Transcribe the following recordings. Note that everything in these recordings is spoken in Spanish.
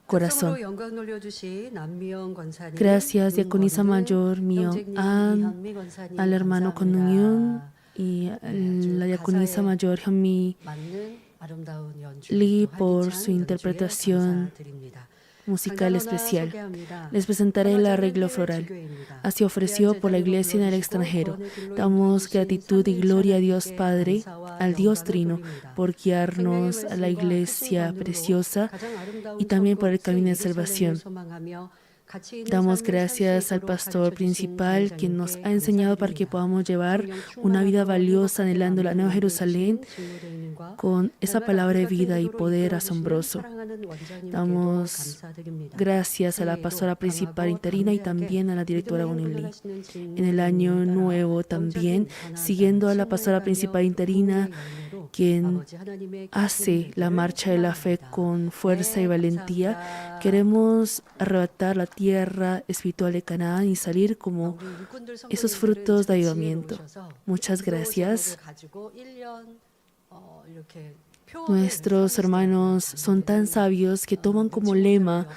corazón. Gracias, diaconisa mayor Myung An, al hermano Kon Nung-yun y a la diaconisa mayor Hyun-mi Lee por su interpretación musical especial. Les presentaré el arreglo floral, así ofrecido por la Iglesia en el extranjero. Damos gratitud y gloria a Dios Padre, al Dios Trino, por guiarnos a la Iglesia preciosa y también por el camino de salvación. Damos gracias al pastor principal, quien nos ha enseñado para que podamos llevar una vida valiosa anhelando la Nueva Jerusalén con esa palabra de vida y poder asombroso. Damos gracias a la pastora principal interina y también a la directora Lee. En el año nuevo también, siguiendo a la pastora principal interina, quien hace la marcha de la fe con fuerza y valentía, queremos arrebatar la tierra espiritual de Canaán y salir como esos frutos de avivamiento. Muchas gracias. Nuestros hermanos son tan sabios que toman como lema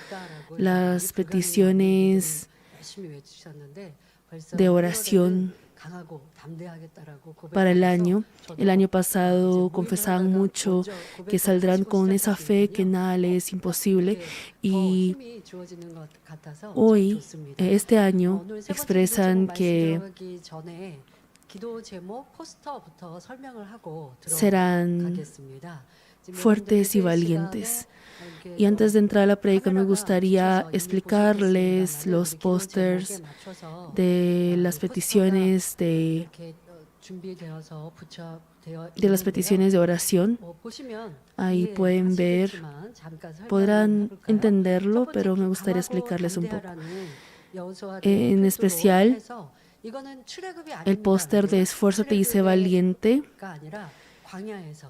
las peticiones de oración para el año. El año pasado confesaban mucho que saldrán con esa fe que nada les es imposible, y hoy, este año, expresan que serán fuertes y valientes. Y antes de entrar a la prédica me gustaría explicarles los pósters de las peticiones de las peticiones de oración. Ahí pueden ver, podrán entenderlo, pero me gustaría explicarles un poco. En especial, el póster de Esfuérzate y sé valiente.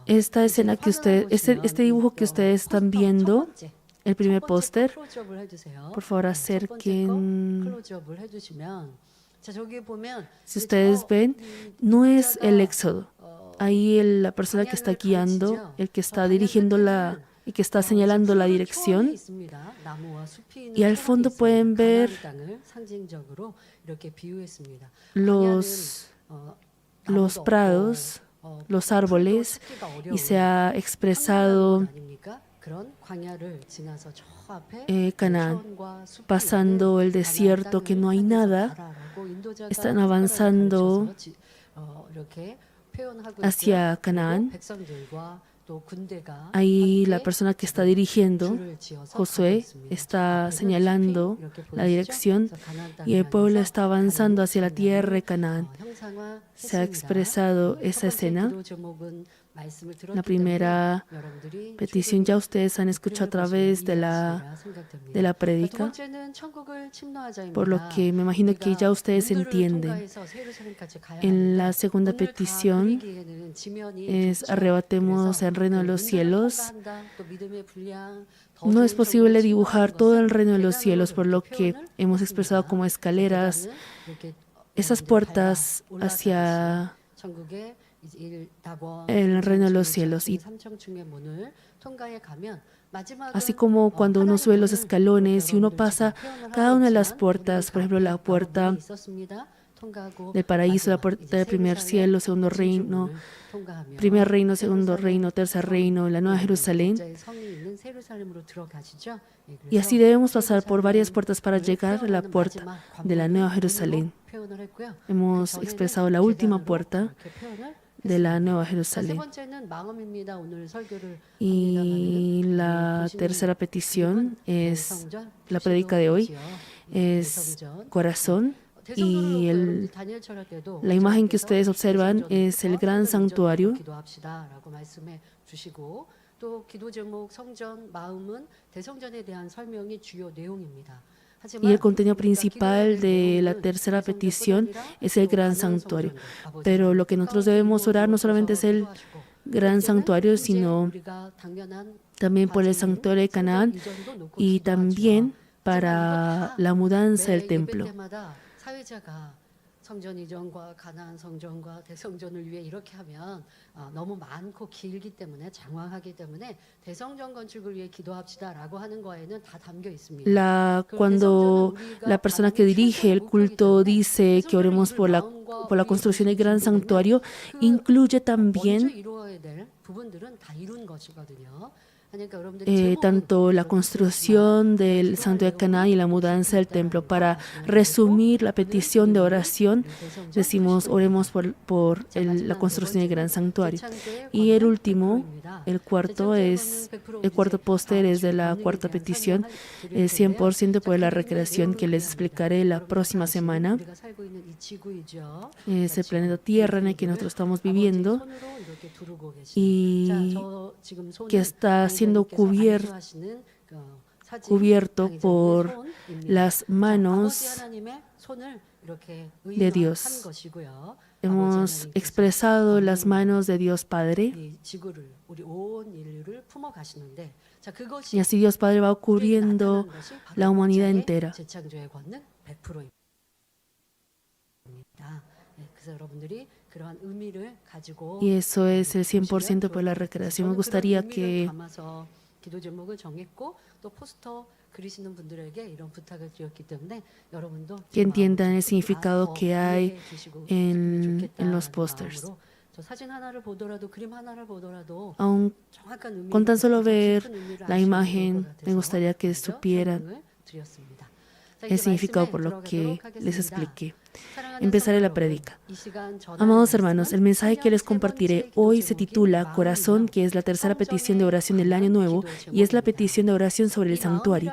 Esta escena que este dibujo que ustedes están viendo, el primer póster, por favor acerquen. Si ustedes ven, no es el éxodo. Ahí la persona que está guiando, el que está dirigiendo y que está señalando la dirección. Y al fondo pueden ver los prados, los árboles, y se ha expresado Canaán, pasando el desierto que no hay nada. Están avanzando hacia Canaán. Ahí la persona que está dirigiendo, Josué, está señalando la dirección y el pueblo está avanzando hacia la tierra de Canaán. Se ha expresado esa escena. La primera petición ya ustedes han escuchado a través de la prédica, por lo que me imagino que ya ustedes entienden. En la segunda petición es arrebatemos el reino de los cielos. No es posible dibujar todo el reino de los cielos, por lo que hemos expresado como escaleras esas puertas hacia el reino de los cielos. Y así como cuando uno sube los escalones y uno pasa cada una de las puertas, por ejemplo, la puerta del paraíso, la puerta del primer cielo, segundo reino, primer reino, segundo reino, tercer reino, la Nueva Jerusalén. Y así debemos pasar por varias puertas para llegar a la puerta de la Nueva Jerusalén. Hemos expresado la última puerta de la Nueva Jerusalén. Y la tercera petición es la prédica de hoy, es corazón. Y la imagen que ustedes observan es el gran santuario. Y el contenido principal de la tercera petición es el gran santuario. Pero lo que nosotros debemos orar no solamente es el gran santuario, sino también por el santuario de Canaán y también para la mudanza del templo. 성전 이전과 가나안 성전과 대성전을 위해 이렇게 하면 너무 많고 길기 때문에 장황하기 때문에 대성전 건축을 위해 기도합시다라고 하는 거에는 다 담겨 있습니다. Cuando la persona que dirige el culto dice que oremos por la construcción del gran santuario, incluye también 이루어야 될 부분들은 다 이룬 것이거든요. tanto la construcción del Santo de Canaán y la mudanza del templo. Para resumir la petición de oración, decimos oremos por la construcción del gran santuario. Y el último, el cuarto póster es de la cuarta petición, el 100% por la recreación que les explicaré la próxima semana. Es el planeta Tierra en el que nosotros estamos viviendo y que está siendo cubierto por las manos de Dios. Hemos expresado las manos de Dios Padre y así Dios Padre va cubriendo la humanidad entera. Y eso es el 100% por la recreación. Me gustaría que entiendan el significado que hay en los pósters. Aun con tan solo ver la imagen, me gustaría que supieran el significado por lo que les expliqué. Empezaré la prédica. Amados hermanos, el mensaje que les compartiré hoy se titula Corazón, que es la tercera petición de oración del año nuevo y es la petición de oración sobre el santuario.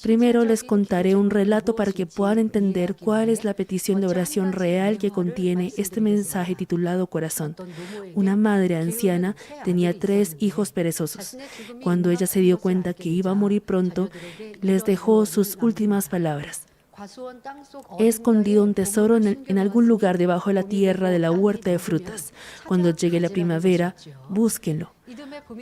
Primero les contaré un relato para que puedan entender cuál es la petición de oración real que contiene este mensaje titulado Corazón. Una madre anciana tenía 3 hijos perezosos. Cuando ella se dio cuenta que iba a morir pronto, les dejó sus últimas palabras. He escondido un tesoro en algún lugar debajo de la tierra de la huerta de frutas. Cuando llegue la primavera, búsquenlo.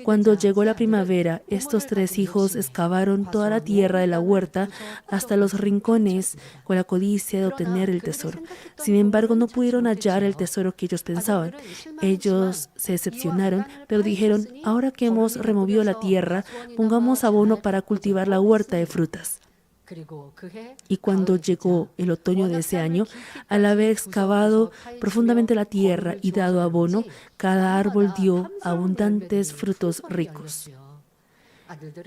Cuando llegó la primavera, estos 3 hijos excavaron toda la tierra de la huerta hasta los rincones con la codicia de obtener el tesoro. Sin embargo, no pudieron hallar el tesoro que ellos pensaban. Ellos se decepcionaron, pero dijeron, ahora que hemos removido la tierra, pongamos abono para cultivar la huerta de frutas. Y cuando llegó el otoño de ese año, al haber excavado profundamente la tierra y dado abono, cada árbol dio abundantes frutos ricos.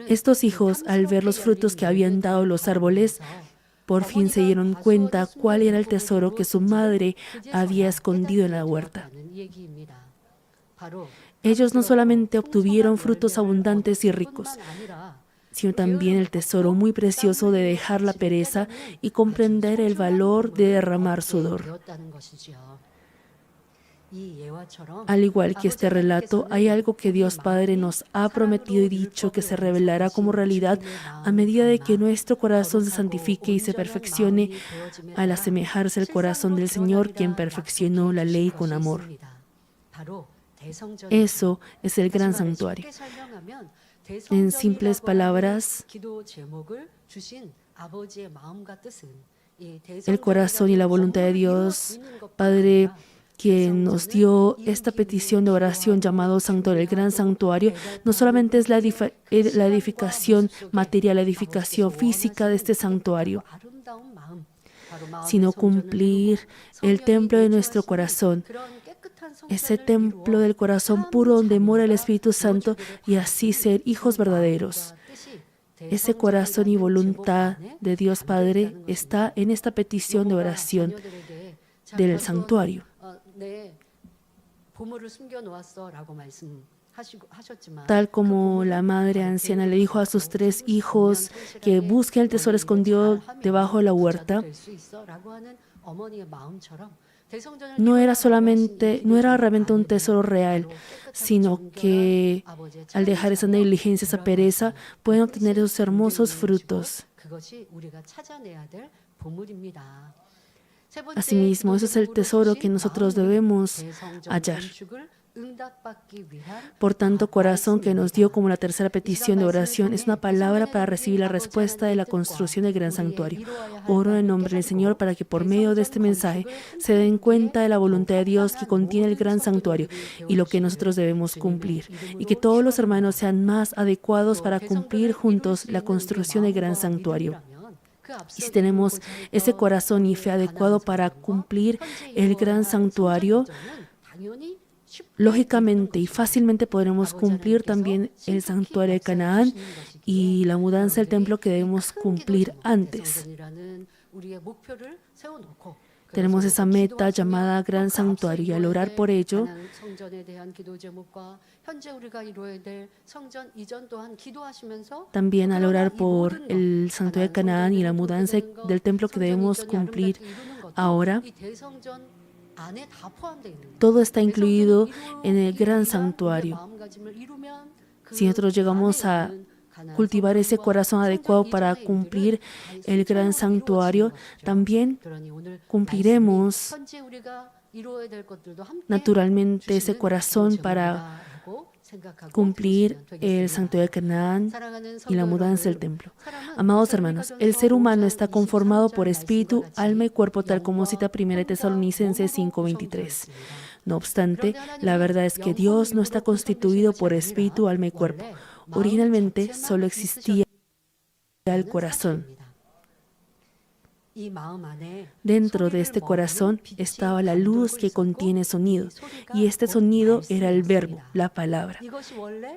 Estos hijos, al ver los frutos que habían dado los árboles, por fin se dieron cuenta cuál era el tesoro que su madre había escondido en la huerta. Ellos no solamente obtuvieron frutos abundantes y ricos, sino también el tesoro muy precioso de dejar la pereza y comprender el valor de derramar sudor. Al igual que este relato, hay algo que Dios Padre nos ha prometido y dicho que se revelará como realidad a medida de que nuestro corazón se santifique y se perfeccione al asemejarse al corazón del Señor, quien perfeccionó la ley con amor. Eso es el gran santuario. En simples palabras, el corazón y la voluntad de Dios, Padre, quien nos dio esta petición de oración llamado Santuario, el gran santuario, no solamente es la edificación material, la edificación física de este santuario, sino cumplir el templo de nuestro corazón, ese templo del corazón puro donde mora el Espíritu Santo y así ser hijos verdaderos. Ese corazón y voluntad de Dios Padre está en esta petición de oración del santuario. Tal como la madre anciana le dijo a sus 3 hijos que busquen el tesoro escondido debajo de la huerta, no era realmente un tesoro real, sino que al dejar esa negligencia, esa pereza, pueden obtener esos hermosos frutos. Asimismo, ese es el tesoro que nosotros debemos hallar. Por tanto, corazón que nos dio como la tercera petición de oración es una palabra para recibir la respuesta de la construcción del gran santuario. Oro en el nombre del Señor para que por medio de este mensaje se den cuenta de la voluntad de Dios que contiene el gran santuario y lo que nosotros debemos cumplir, y que todos los hermanos sean más adecuados para cumplir juntos la construcción del gran santuario. Y si tenemos ese corazón y fe adecuado para cumplir el gran santuario, lógicamente y fácilmente podremos cumplir también el santuario de Canaán y la mudanza del templo que debemos cumplir antes. Tenemos esa meta llamada Gran Santuario y al orar por ello, también al orar por el santuario de Canaán y la mudanza del templo que debemos cumplir ahora, todo está incluido en el Gran Santuario. Si nosotros llegamos a cultivar ese corazón adecuado para cumplir el gran santuario, también cumpliremos naturalmente ese corazón para cumplir el santuario de Canaán y la mudanza del templo. Amados hermanos, el ser humano está conformado por espíritu, alma y cuerpo, tal como cita 1 Tesalonicenses 5:23. No obstante, la verdad es que Dios no está constituido por espíritu, alma y cuerpo. Originalmente solo existía el corazón. Dentro de este corazón estaba la luz que contiene sonido, y este sonido era el verbo, la palabra.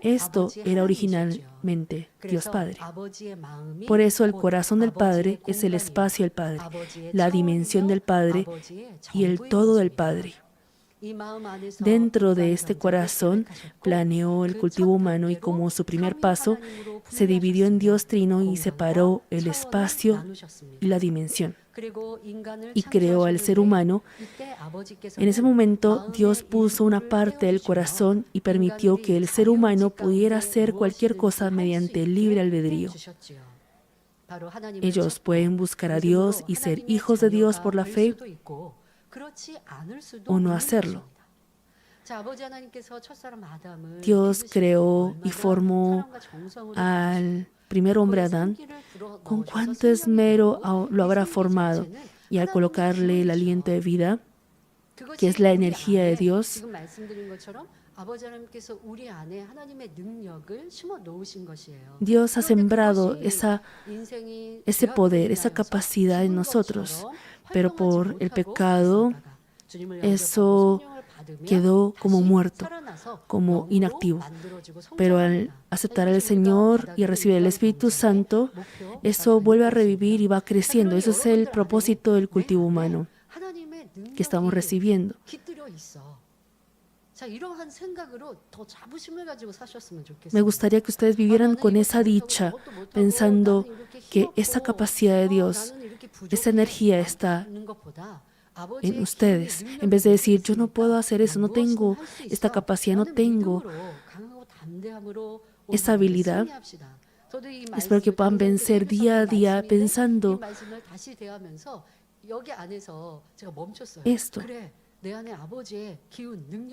Esto era originalmente Dios Padre. Por eso el corazón del Padre es el espacio del Padre, la dimensión del Padre y el todo del Padre. Dentro de este corazón planeó el cultivo humano y como su primer paso se dividió en Dios Trino y separó el espacio y la dimensión y creó al ser humano. En ese momento Dios puso una parte del corazón y permitió que el ser humano pudiera hacer cualquier cosa mediante el libre albedrío. Ellos pueden buscar a Dios y ser hijos de Dios por la fe o no hacerlo. Dios creó y formó al primer hombre Adán. Con cuánto esmero lo habrá formado, y al colocarle el aliento de vida, que es la energía de Dios, Dios ha sembrado ese poder, esa capacidad en nosotros, pero por el pecado eso quedó como muerto, como inactivo. Pero al aceptar al Señor y recibir el Espíritu Santo, eso vuelve a revivir y va creciendo. Eso es el propósito del cultivo humano que estamos recibiendo. Me gustaría que ustedes vivieran con esa dicha, pensando que esa capacidad de Dios, esa energía está en ustedes, en vez de decir, yo no puedo hacer eso, no tengo esta capacidad, no tengo esa habilidad. Espero que puedan vencer día a día pensando esto.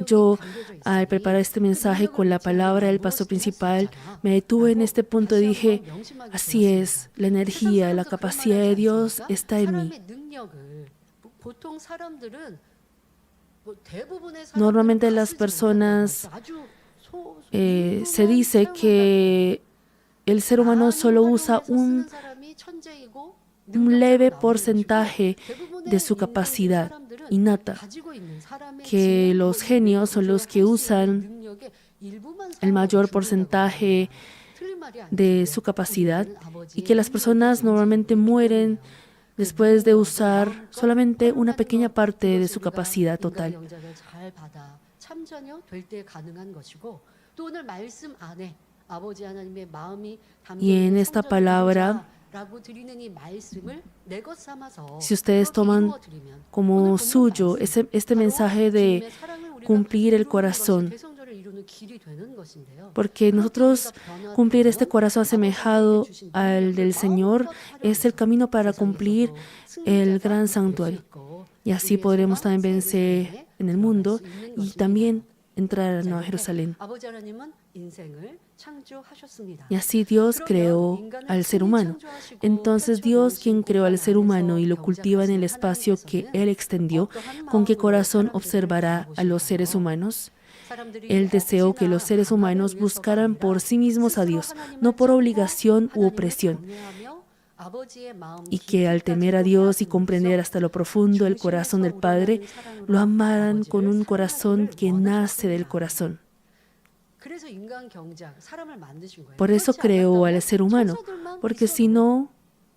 Yo, al preparar este mensaje con la palabra del pastor principal, me detuve en este punto y dije, así es, la energía, la capacidad de Dios está en mí. Normalmente las personas se dice que el ser humano solo usa un leve porcentaje de su capacidad innata, que los genios son los que usan el mayor porcentaje de su capacidad y que las personas normalmente mueren después de usar solamente una pequeña parte de su capacidad total. Y en esta palabra, si ustedes toman como suyo este mensaje de cumplir el corazón, porque nosotros cumplir este corazón asemejado al del Señor es el camino para cumplir el gran santuario. Y así podremos también vencer en el mundo y también entrar a la Nueva 자, Jerusalén. 아버지 하나님은 인생을 창조하셨습니다. Y así Dios creó al ser humano. Entonces Dios, quien creó al ser humano y lo cultiva en el espacio que Él extendió, ¿con qué corazón observará a los seres humanos? Él deseó que los seres humanos buscaran por sí mismos a Dios, no por obligación u opresión, y que al temer a Dios y comprender hasta lo profundo el corazón del Padre, lo amaran con un corazón que nace del corazón. Por eso creó al ser humano, porque si no,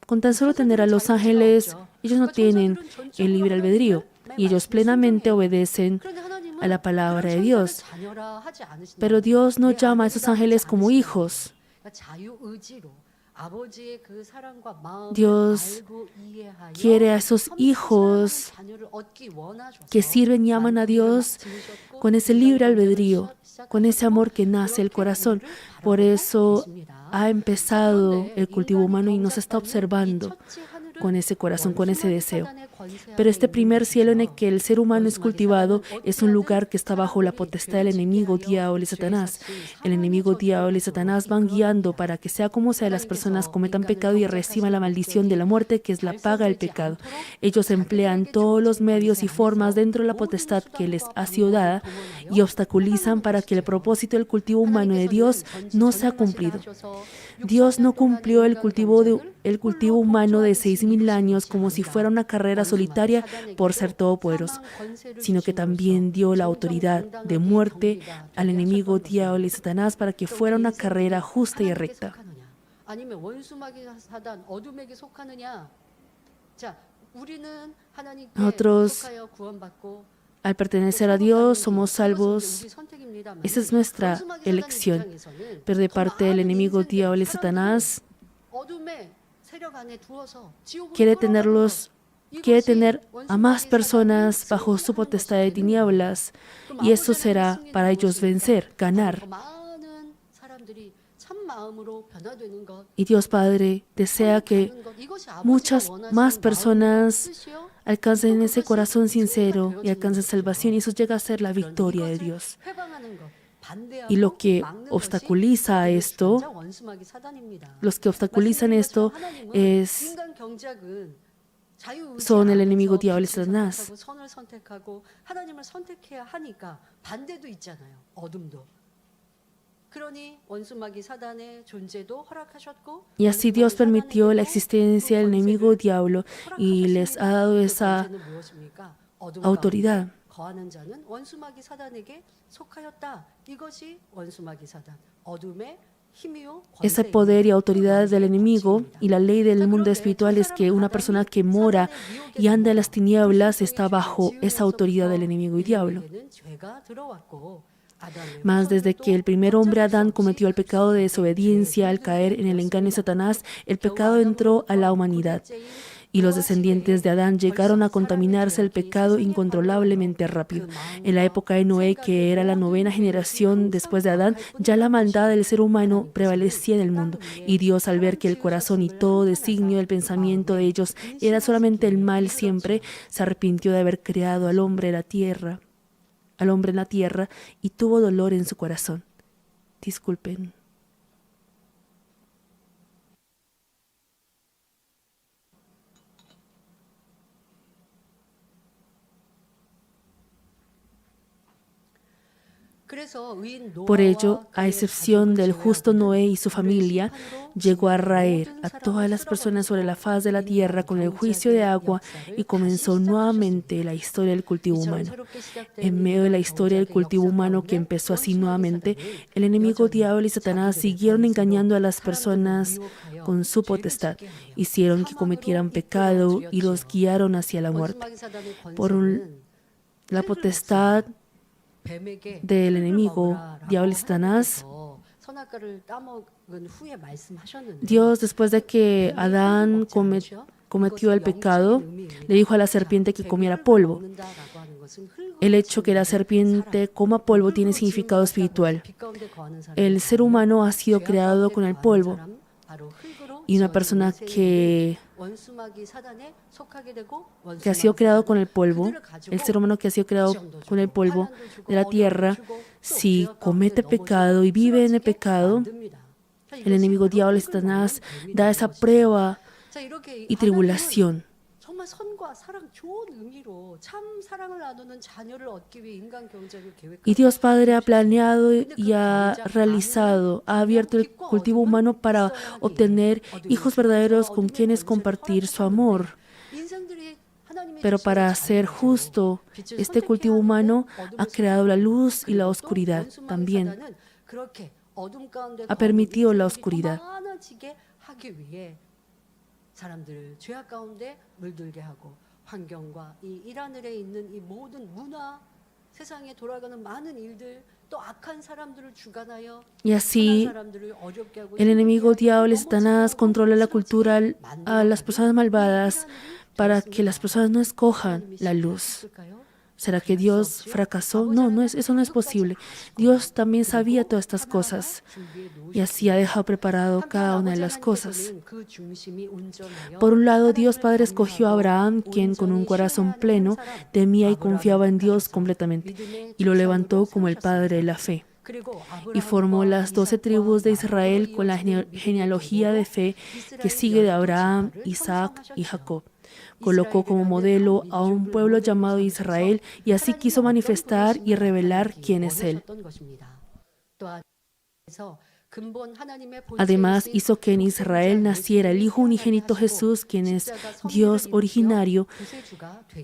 con tan solo tener a los ángeles, ellos no tienen el libre albedrío y ellos plenamente obedecen a la palabra de Dios. Pero Dios no llama a esos ángeles como hijos. Dios quiere a esos hijos que sirven y aman a Dios con ese libre albedrío, con ese amor que nace del corazón. Por eso ha empezado el cultivo humano y nos está observando con ese corazón, con ese deseo. Pero este primer cielo en el que el ser humano es cultivado es un lugar que está bajo la potestad del enemigo, diablo y Satanás. El enemigo, diablo y Satanás van guiando para que sea como sea las personas cometan pecado y reciban la maldición de la muerte, que es la paga del pecado. Ellos emplean todos los medios y formas dentro de la potestad que les ha sido dada y obstaculizan para que el propósito del cultivo humano de Dios no sea cumplido. Dios no cumplió el cultivo humano de 6,000 años como si fuera una carrera solitaria por ser todopoderoso, sino que también dio la autoridad de muerte al enemigo diablo y Satanás para que fuera una carrera justa y recta. Nosotros, al pertenecer a Dios, somos salvos. Esa es nuestra elección. Pero de parte del enemigo diablo y Satanás, quiere tener a más personas bajo su potestad de tinieblas, y eso será para ellos vencer, ganar. Y Dios Padre desea que muchas más personas alcancen ese corazón sincero y alcancen salvación, y eso llega a ser la victoria de Dios. Y lo que obstaculiza esto, los que obstaculizan esto son el enemigo diablo y Satanás. Y así Dios permitió la existencia del enemigo diablo y les ha dado esa autoridad. Ese poder y autoridad del enemigo y la ley del mundo espiritual es que una persona que mora y anda en las tinieblas está bajo esa autoridad del enemigo y diablo. Mas desde que el primer hombre Adán cometió el pecado de desobediencia al caer en el engaño de Satanás, el pecado entró a la humanidad. Y los descendientes de Adán llegaron a contaminarse el pecado incontrolablemente rápido. En la época de Noé, que era la 9ª generación después de Adán, ya la maldad del ser humano prevalecía en el mundo. Y Dios, al ver que el corazón y todo designio del pensamiento de ellos era solamente el mal siempre, se arrepintió de haber creado al hombre en la tierra, y tuvo dolor en su corazón. Disculpen. Por ello, a excepción del justo Noé y su familia, llegó a raer a todas las personas sobre la faz de la tierra con el juicio de agua y comenzó nuevamente la historia del cultivo humano. En medio de la historia del cultivo humano que empezó así nuevamente, el enemigo diablo y Satanás siguieron engañando a las personas con su potestad. Hicieron que cometieran pecado y los guiaron hacia la muerte. La potestad del enemigo, diablo y Satanás, Dios, después de que Adán cometió el pecado, le dijo a la serpiente que comiera polvo. El hecho que la serpiente coma polvo tiene significado espiritual. El ser humano ha sido creado con el polvo, y una persona que ha sido creado con el polvo, el ser humano que ha sido creado con el polvo de la tierra, si comete pecado y vive en el pecado, el enemigo diablo Satanás da esa prueba y tribulación. Y Dios Padre ha planeado y ha realizado, ha abierto el cultivo humano para obtener hijos verdaderos con quienes compartir su amor. Pero para ser justo, este cultivo humano ha creado la luz y la oscuridad también. Ha permitido la oscuridad. 사람들을 죄악 가운데 물들게 하고 환경과 이 이란을에 있는 이 모든 문화, 세상에 돌아가는 많은 일들, 또 악한 사람들을 주관하여 Y así el enemigo diablo Satanás controla la cultura a las personas malvadas para que las personas no escojan la luz. ¿Será que Dios fracasó? No, eso no es posible. Dios también sabía todas estas cosas y así ha dejado preparado cada una de las cosas. Por un lado, Dios Padre escogió a Abraham, quien con un corazón pleno temía y confiaba en Dios completamente, y lo levantó como el padre de la fe. Y formó las 12 tribus de Israel con la genealogía de fe que sigue de Abraham, Isaac y Jacob. Colocó como modelo a un pueblo llamado Israel y así quiso manifestar y revelar quién es Él. Además, hizo que en Israel naciera el Hijo unigénito Jesús, quien es Dios originario,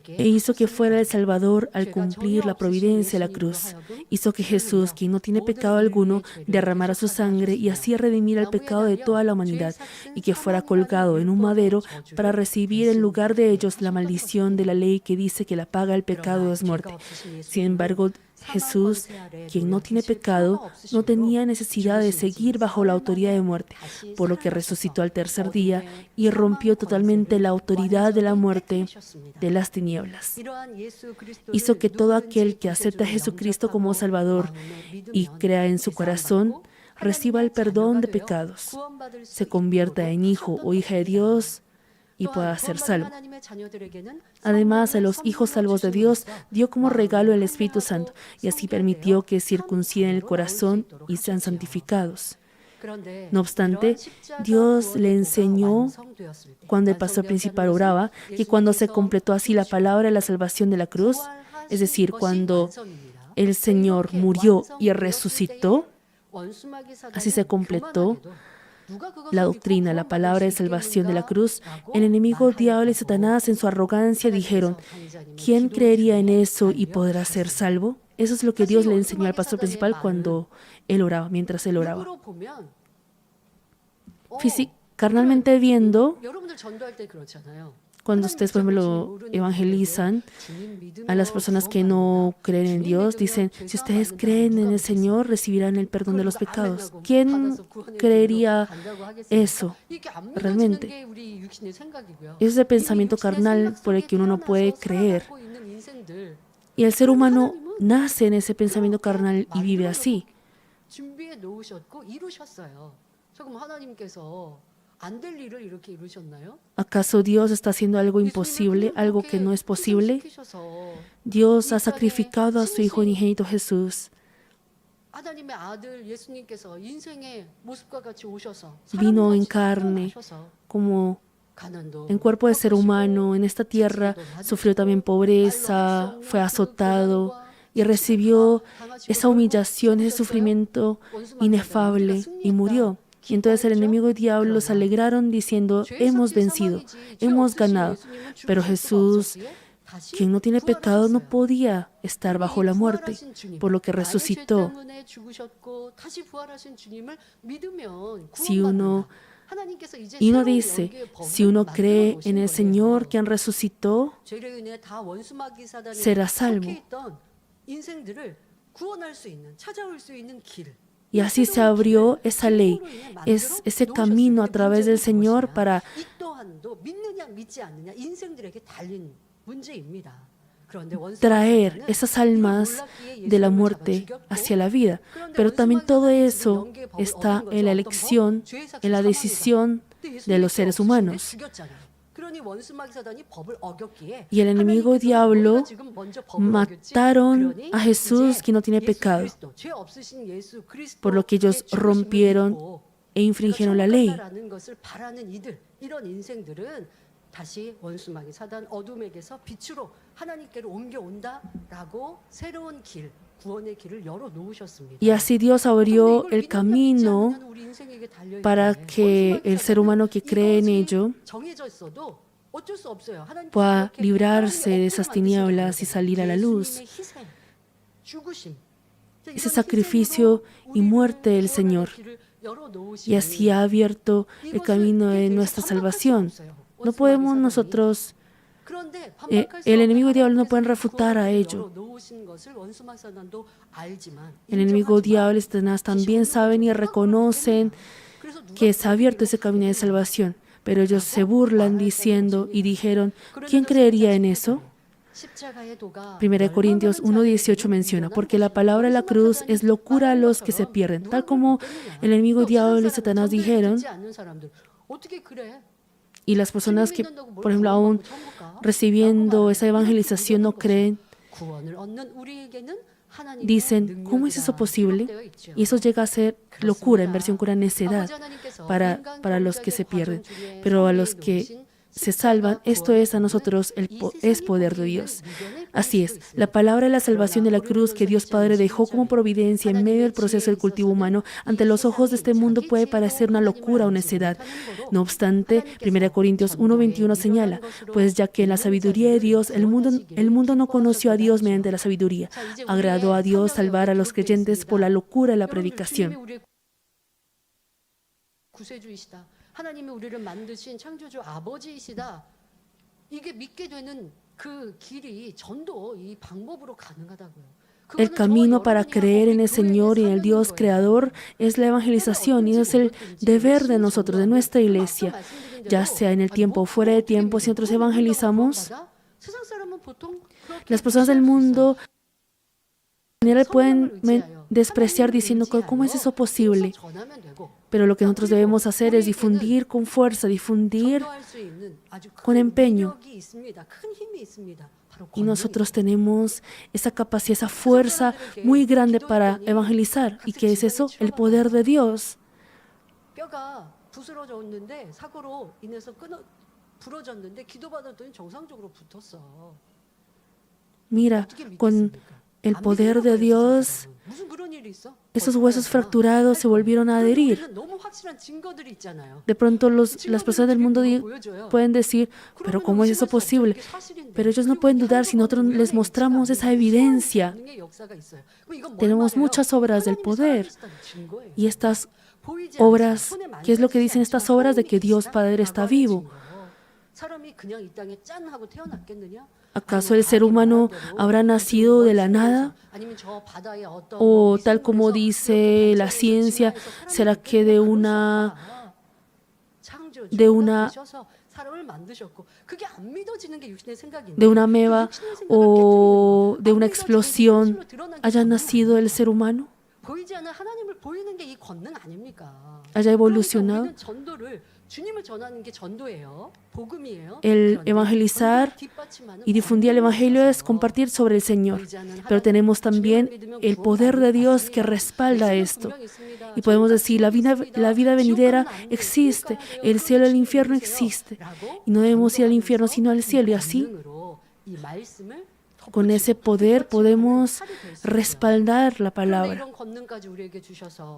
e hizo que fuera el Salvador al cumplir la providencia de la cruz. Hizo que Jesús, quien no tiene pecado alguno, derramara su sangre y así redimir el pecado de toda la humanidad, y que fuera colgado en un madero para recibir en lugar de ellos la maldición de la ley que dice que la paga del pecado es muerte. Sin embargo, Jesús, quien no tiene pecado, no tenía necesidad de seguir bajo la autoridad de muerte, por lo que resucitó al tercer día y rompió totalmente la autoridad de la muerte de las tinieblas. Hizo que todo aquel que acepta a Jesucristo como Salvador y crea en su corazón, reciba el perdón de pecados, se convierta en hijo o hija de Dios y pueda ser salvo. Además, a los hijos salvos de Dios dio como regalo el Espíritu Santo y así permitió que circunciden el corazón y sean santificados. No obstante, Dios le enseñó cuando el pastor principal oraba que cuando se completó así la palabra de la salvación de la cruz, es decir, cuando el Señor murió y resucitó, así se completó la doctrina, la palabra de salvación de la cruz. El enemigo diablo y Satanás en su arrogancia dijeron: ¿quién creería en eso y podrá ser salvo? Eso es lo que Dios le enseñó al pastor principal cuando él oraba, mientras él oraba. Carnalmente viendo, cuando ustedes, por ejemplo, evangelizan a las personas que no creen en Dios, dicen: si ustedes creen en el Señor, recibirán el perdón de los pecados. ¿Quién creería eso realmente? Ese es el pensamiento carnal por el que uno no puede creer. Y el ser humano nace en ese pensamiento carnal y vive así. ¿Acaso Dios está haciendo algo imposible, algo que no es posible? Dios ha sacrificado a su Hijo unigénito Jesús. Vino en carne, como en cuerpo de ser humano, en esta tierra, sufrió también pobreza, fue azotado y recibió esa humillación, ese sufrimiento inefable y murió. Y entonces el enemigo y diablo los alegraron diciendo: hemos vencido, hemos ganado. Pero Jesús, quien no tiene pecado, no podía estar bajo la muerte, por lo que resucitó. Y uno dice, si uno cree en el Señor quien resucitó, será salvo. Y así se abrió esa ley, ese camino a través del Señor para traer esas almas de la muerte hacia la vida. Pero también todo eso está en la elección, en la decisión de los seres humanos. Y el enemigo diablo mataron a Jesús, que no tiene pecado, por lo que ellos rompieron e infringieron la ley. 다시 원수마귀 사단 어둠에게서 빛으로 하나님께로 옮겨온다라고 새로운 길, 구원의 길을 열어 놓으셨습니다. Y así Dios abrió el camino para que el ser humano que cree en ello pueda librarse de esas tinieblas y salir a la luz. Ese sacrificio y muerte del Señor. Y así ha abierto el camino de nuestra salvación. No podemos nosotros, el enemigo diablo no puede refutar a ello. El enemigo diablo y Satanás también saben y reconocen que se ha abierto ese camino de salvación. Pero ellos se burlan diciendo y dijeron, ¿quién creería en eso? 1 Corintios 1:18 menciona, porque la palabra de la cruz es locura a los que se pierden. Tal como el enemigo diablo y Satanás dijeron, y las personas que, por ejemplo, aún recibiendo esa evangelización no creen, dicen, ¿cómo es eso posible? Y eso llega a ser locura, en versión cura necedad, para los que se pierden. Pero a los que se salvan, esto es a nosotros, es poder de Dios. Así es, la palabra de la salvación de la cruz que Dios Padre dejó como providencia en medio del proceso del cultivo humano, ante los ojos de este mundo puede parecer una locura o necedad. No obstante, 1 Corintios 1:21 señala, pues ya que en la sabiduría de Dios, el mundo no conoció a Dios mediante la sabiduría. Agradó a Dios salvar a los creyentes por la locura de la predicación. 하나님이 우리를 만드신 창조주 아버지이시다. 이게 믿게 되는 그 길이 전도 이 방법으로 가능하다고요. El camino para creer en el Señor y en el Dios Creador es la evangelización, y es el deber de nosotros, de nuestra iglesia, ya sea en el tiempo o fuera de tiempo. Si nosotros evangelizamos, las personas del mundo en general pueden despreciar diciendo, ¿cómo es eso posible? Pero lo que nosotros debemos hacer es difundir con fuerza, difundir con empeño. Y nosotros tenemos esa capacidad, esa fuerza muy grande para evangelizar. ¿Y qué es eso? El poder de Dios. Mira, con el poder de Dios, esos huesos fracturados se volvieron a adherir. De pronto las personas del mundo pueden decir, pero ¿cómo es eso posible? Pero ellos no pueden dudar si nosotros les mostramos esa evidencia. Tenemos muchas obras del poder. Y estas obras, ¿qué es lo que dicen estas obras? De que Dios Padre está vivo. ¿Acaso el ser humano habrá nacido de la nada? O tal como dice la ciencia, ¿será que de una ameba o de una explosión haya nacido el ser humano? ¿Haya evolucionado? El evangelizar y difundir el Evangelio es compartir sobre el Señor, pero tenemos también el poder de Dios que respalda esto. Y podemos decir, la vida venidera existe, el cielo y el infierno existe, y no debemos ir al infierno sino al cielo. Y así, con ese poder podemos respaldar la palabra.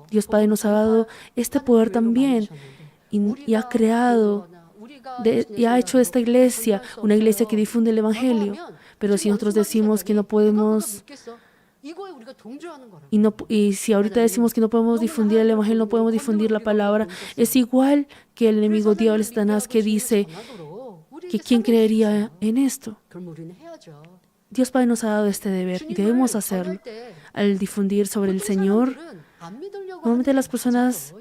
Dios Padre nos ha dado este poder también. Y ha creado, y ha hecho de esta iglesia una iglesia que difunde el Evangelio. Pero si nosotros decimos que no podemos, y si ahorita decimos que no podemos difundir el Evangelio, no podemos difundir la palabra, es igual que el enemigo diablo Satanás que dice que ¿quién creería en esto? Dios Padre nos ha dado este deber y debemos hacerlo. Al difundir sobre el Señor, normalmente las personas,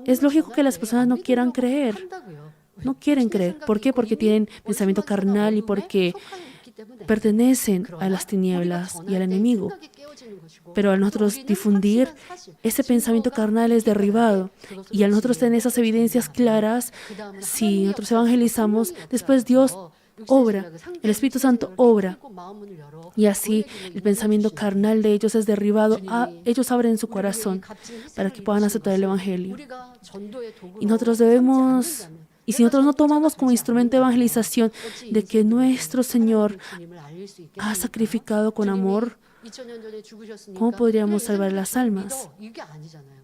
es lógico que las personas no quieran creer. No quieren creer. ¿Por qué? Porque tienen pensamiento carnal y porque pertenecen a las tinieblas y al enemigo. Pero al nosotros difundir, ese pensamiento carnal es derribado. Y al nosotros tener esas evidencias claras, si nosotros evangelizamos, después Dios obra, el Espíritu Santo obra. Y así el pensamiento carnal de ellos es derribado. Ellos abren su corazón para que puedan aceptar el Evangelio. Y nosotros debemos... Y si nosotros no tomamos como instrumento de evangelización de que nuestro Señor ha sacrificado con amor, ¿cómo podríamos salvar las almas?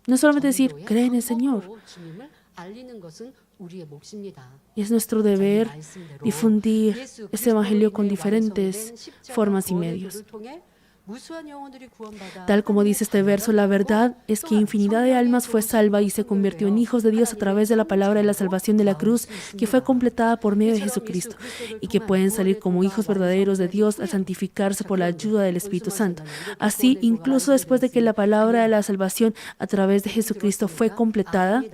No es solamente decir, cree en el Señor. Y es nuestro deber difundir ese evangelio con diferentes formas y medios. Tal como dice este verso, la verdad es que infinidad de almas fue salva y se convirtió en hijos de Dios a través de la palabra de la salvación de la cruz que fue completada por medio de Jesucristo y que pueden salir como hijos verdaderos de Dios al santificarse por la ayuda del Espíritu Santo. Así, incluso después de que la palabra de la salvación a través de Jesucristo fue completada,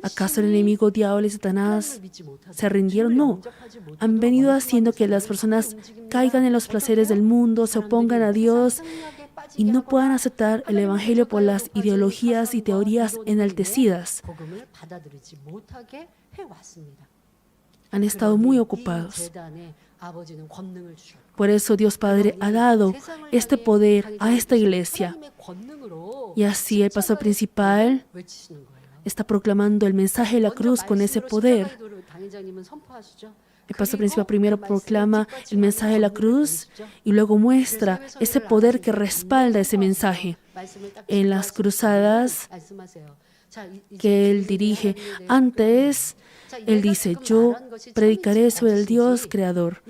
¿acaso el enemigo, diablo y Satanás se rindieron? No. Han venido haciendo que las personas caigan en los placeres del mundo, se opongan a Dios y no puedan aceptar el Evangelio por las ideologías y teorías enaltecidas. Han estado muy ocupados. Por eso Dios Padre ha dado este poder a esta iglesia. Y así el pastor principal está proclamando el mensaje de la cruz con ese poder. El pastor principal primero proclama el mensaje de la cruz y luego muestra ese poder que respalda ese mensaje. En las cruzadas que él dirige, antes él dice, yo predicaré sobre el Dios creador.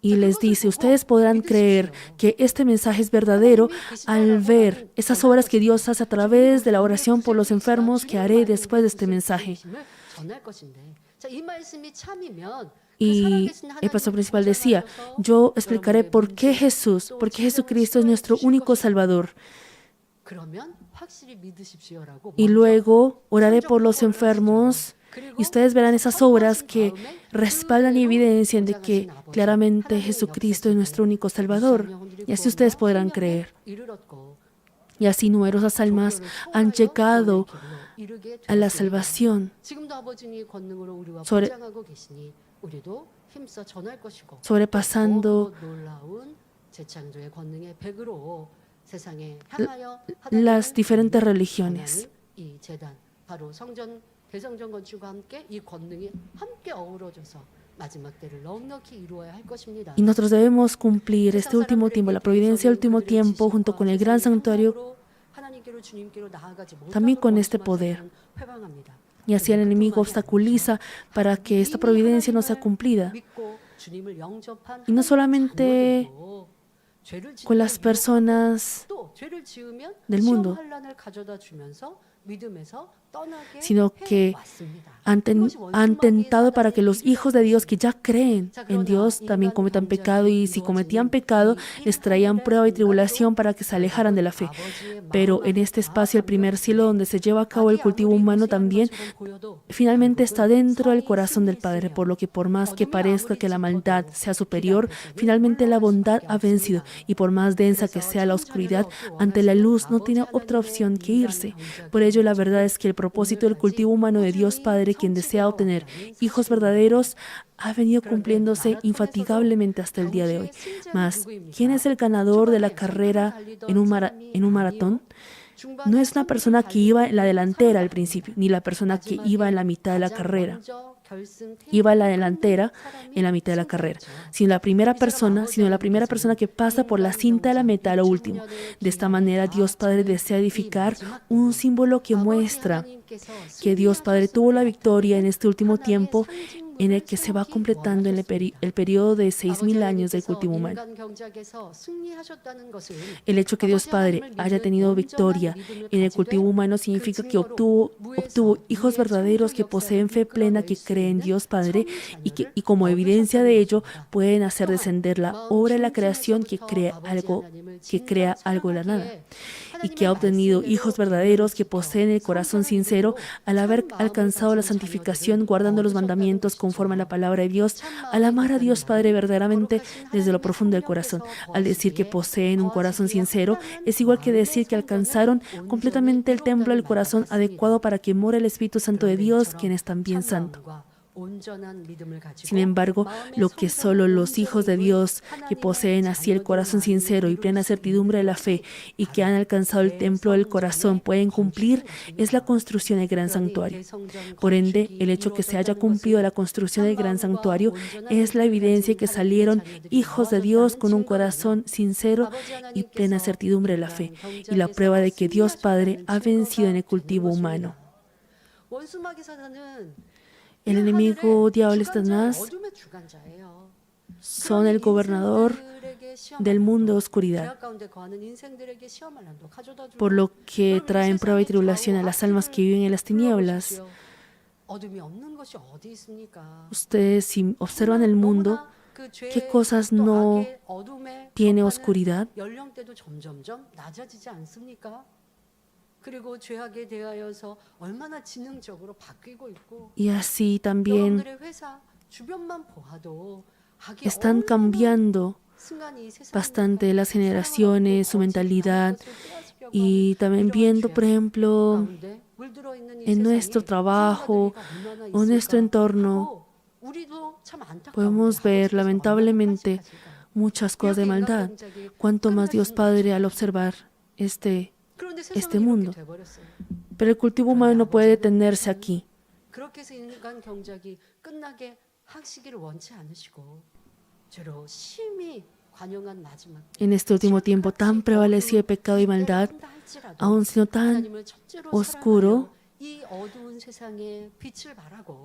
Y les dice, ustedes podrán creer que este mensaje es verdadero al ver esas obras que Dios hace a través de la oración por los enfermos que haré después de este mensaje. Y el pastor principal decía, yo explicaré por qué porque Jesucristo es nuestro único Salvador. Y luego oraré por los enfermos. Y ustedes verán esas obras que respaldan y evidencian de que claramente Jesucristo es nuestro único Salvador. Y así ustedes podrán creer. Y así numerosas almas han llegado a la salvación, sobrepasando las diferentes religiones. Y nosotros debemos cumplir este último tiempo, la providencia del último tiempo, junto con el gran santuario, también con este poder. Y así el enemigo obstaculiza para que esta providencia no sea cumplida. Y no solamente con las personas del mundo, sino que han tentado para que los hijos de Dios que ya creen en Dios también cometan pecado, y si cometían pecado les traían prueba y tribulación para que se alejaran de la fe. Pero en este espacio, el primer cielo donde se lleva a cabo el cultivo humano, también finalmente está dentro del corazón del Padre, por lo que por más que parezca que la maldad sea superior, finalmente la bondad ha vencido, y por más densa que sea la oscuridad, ante la luz no tiene otra opción que irse. Por ello, la verdad es que el propósito del cultivo humano de Dios Padre, quien desea obtener hijos verdaderos, ha venido cumpliéndose infatigablemente hasta el día de hoy. Mas, ¿quién es el ganador de la carrera en un maratón? No es una persona que iba en la delantera al principio, ni la persona que iba en la mitad de la carrera. Iba en la delantera en la mitad de la carrera, sino la primera persona que pasa por la cinta de la meta a lo último. De esta manera, Dios Padre desea edificar un símbolo que muestra que Dios Padre tuvo la victoria en este último tiempo en el que se va completando el periodo de 6.000 años del cultivo humano. El hecho que Dios Padre haya tenido victoria en el cultivo humano significa que obtuvo hijos verdaderos que poseen fe plena, que creen en Dios Padre y como evidencia de ello pueden hacer descender la obra de la creación que crea algo de la nada, y que ha obtenido hijos verdaderos que poseen el corazón sincero al haber alcanzado la santificación, guardando los mandamientos conforme a la palabra de Dios, al amar a Dios Padre verdaderamente desde lo profundo del corazón. Al decir que poseen un corazón sincero, es igual que decir que alcanzaron completamente el templo del corazón adecuado para que more el Espíritu Santo de Dios, quien es también santo. Sin embargo, lo que solo los hijos de Dios, que poseen así el corazón sincero y plena certidumbre de la fe y que han alcanzado el templo del corazón, pueden cumplir, es la construcción del gran santuario. Por ende, el hecho que se haya cumplido la construcción del gran santuario es la evidencia que salieron hijos de Dios con un corazón sincero y plena certidumbre de la fe, y la prueba de que Dios Padre ha vencido en el cultivo humano. El enemigo, diablo y Satanás son el gobernador del mundo de oscuridad, por lo que traen prueba y tribulación a las almas que viven en las tinieblas. Ustedes, si observan el mundo, ¿qué cosas no tiene oscuridad? Y así también están cambiando bastante las generaciones, su mentalidad, y también viendo, por ejemplo, en nuestro trabajo o nuestro entorno, podemos ver lamentablemente muchas cosas de maldad. Cuanto más Dios Padre al observar este mundo. Pero el cultivo humano no puede detenerse aquí. En este último tiempo tan prevalecido el pecado y maldad, aun siendo tan oscuro,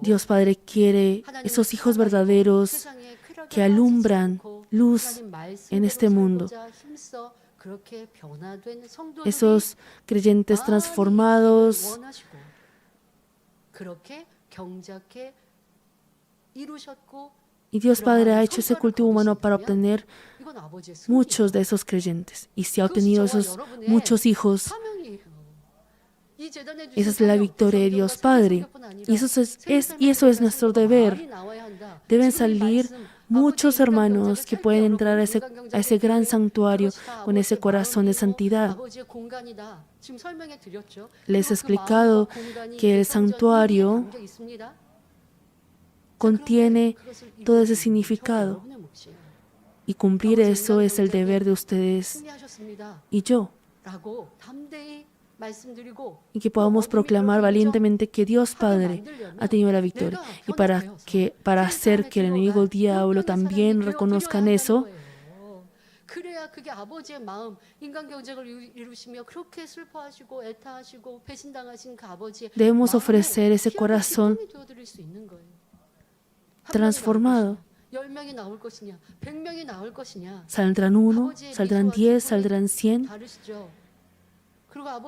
Dios Padre quiere esos hijos verdaderos que alumbran luz en este mundo. Esos creyentes transformados. Y Dios Padre ha hecho ese cultivo humano para obtener muchos de esos creyentes. Y si ha obtenido esos muchos hijos, esa es la victoria de Dios Padre. Y eso es nuestro deber. Deben salir muchos hermanos que pueden entrar a ese gran santuario con ese corazón de santidad. Les he explicado que el santuario contiene todo ese significado, y cumplir eso es el deber de ustedes y yo. Y que podamos proclamar valientemente que Dios Padre ha tenido la victoria. Y para hacer que el enemigo, el diablo, también reconozcan eso, debemos ofrecer ese corazón transformado. Saldrán 1, saldrán 10, saldrán 100.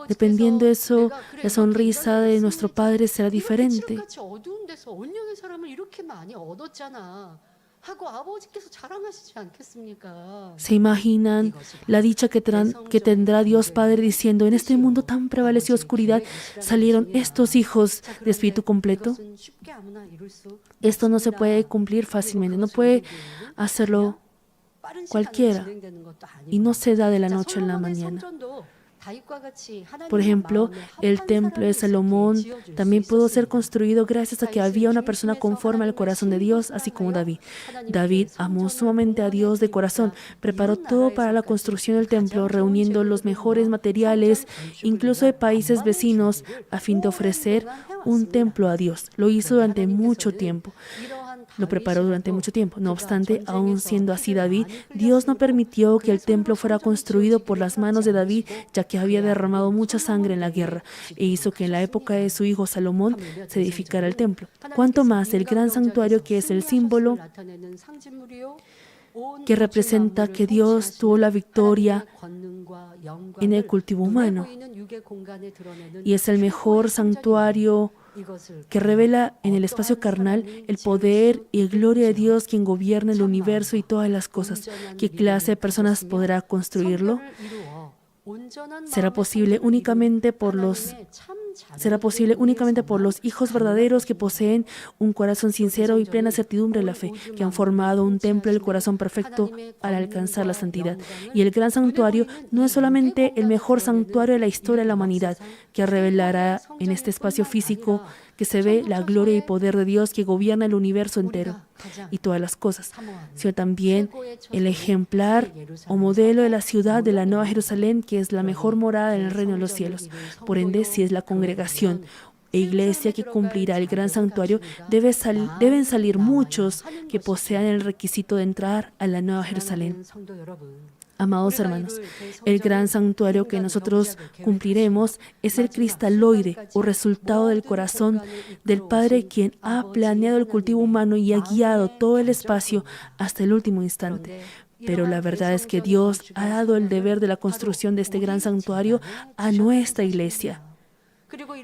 Dependiendo de eso, la sonrisa de nuestro Padre será diferente. ¿Se imaginan la dicha que tendrá Dios Padre diciendo: en este mundo tan prevalecido oscuridad salieron estos hijos de espíritu completo? Esto no se puede cumplir fácilmente, no puede hacerlo cualquiera, y no se da de la noche a la mañana. Por ejemplo, el templo de Salomón también pudo ser construido gracias a que había una persona conforme al corazón de Dios, así como David. David amó sumamente a Dios de corazón, preparó todo para la construcción del templo, reuniendo los mejores materiales, incluso de países vecinos, a fin de ofrecer un templo a Dios. Lo hizo durante mucho tiempo. lo preparó durante mucho tiempo. No obstante, aún siendo así David, Dios no permitió que el templo fuera construido por las manos de David, ya que había derramado mucha sangre en la guerra, e hizo que en la época de su hijo Salomón se edificara el templo. Cuanto más el gran santuario, que es el símbolo que representa que Dios tuvo la victoria en el cultivo humano, y es el mejor santuario que revela en el espacio carnal el poder y gloria de Dios, quien gobierna el universo y todas las cosas. ¿Qué clase de personas podrá construirlo? Será posible únicamente por los hijos verdaderos que poseen un corazón sincero y plena certidumbre de la fe, que han formado un templo del corazón perfecto al alcanzar la santidad. Y el gran santuario no es solamente el mejor santuario de la historia de la humanidad, que revelará en este espacio físico que se ve la gloria y poder de Dios que gobierna el universo entero y todas las cosas, sino también el ejemplar o modelo de la ciudad de la Nueva Jerusalén, que es la mejor morada en el reino de los cielos. Por ende, si es la congregación e iglesia que cumplirá el gran santuario, deben salir muchos que posean el requisito de entrar a la Nueva Jerusalén. Amados hermanos, el gran santuario que nosotros cumpliremos es el cristaloide o resultado del corazón del Padre, quien ha planeado el cultivo humano y ha guiado todo el espacio hasta el último instante. Pero la verdad es que Dios ha dado el deber de la construcción de este gran santuario a nuestra iglesia.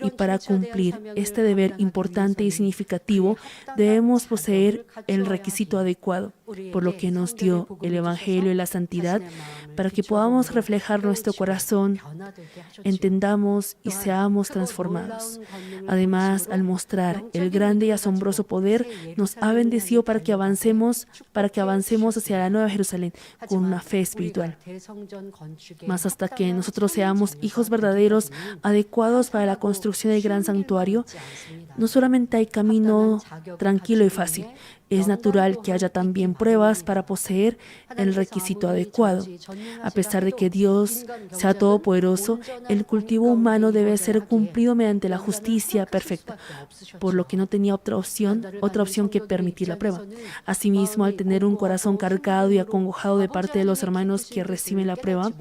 Y para cumplir este deber importante y significativo, debemos poseer el requisito adecuado, por lo que nos dio el Evangelio y la santidad, para que podamos reflejar nuestro corazón, entendamos y seamos transformados. Además, al mostrar el grande y asombroso poder, nos ha bendecido para que avancemos hacia la Nueva Jerusalén con una fe espiritual. Mas hasta que nosotros seamos hijos verdaderos, adecuados para la construcción del gran santuario, no solamente hay camino tranquilo y fácil, es natural que haya también pruebas para poseer el requisito adecuado. A pesar de que Dios sea todopoderoso, el cultivo humano debe ser cumplido mediante la justicia perfecta, por lo que no tenía otra opción que permitir la prueba. Asimismo, al tener un corazón cargado y acongojado de parte de los hermanos que reciben la prueba,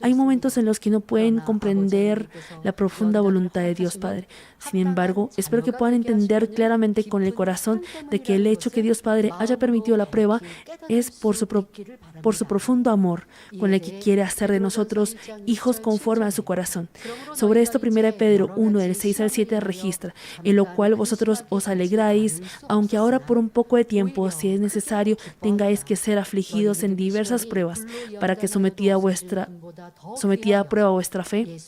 hay momentos en los que no pueden comprender la profunda voluntad de Dios Padre. Sin embargo, espero que puedan entender claramente con el corazón de que el hecho que Dios Padre haya permitido la prueba es por su profundo amor, con el que quiere hacer de nosotros hijos conforme a su corazón. Sobre esto, 1 Pedro 1, del 6 al 7 registra, en lo cual vosotros os alegráis, aunque ahora por un poco de tiempo, si es necesario, tengáis que ser afligidos en diversas pruebas, para que sometida a prueba vuestra fe,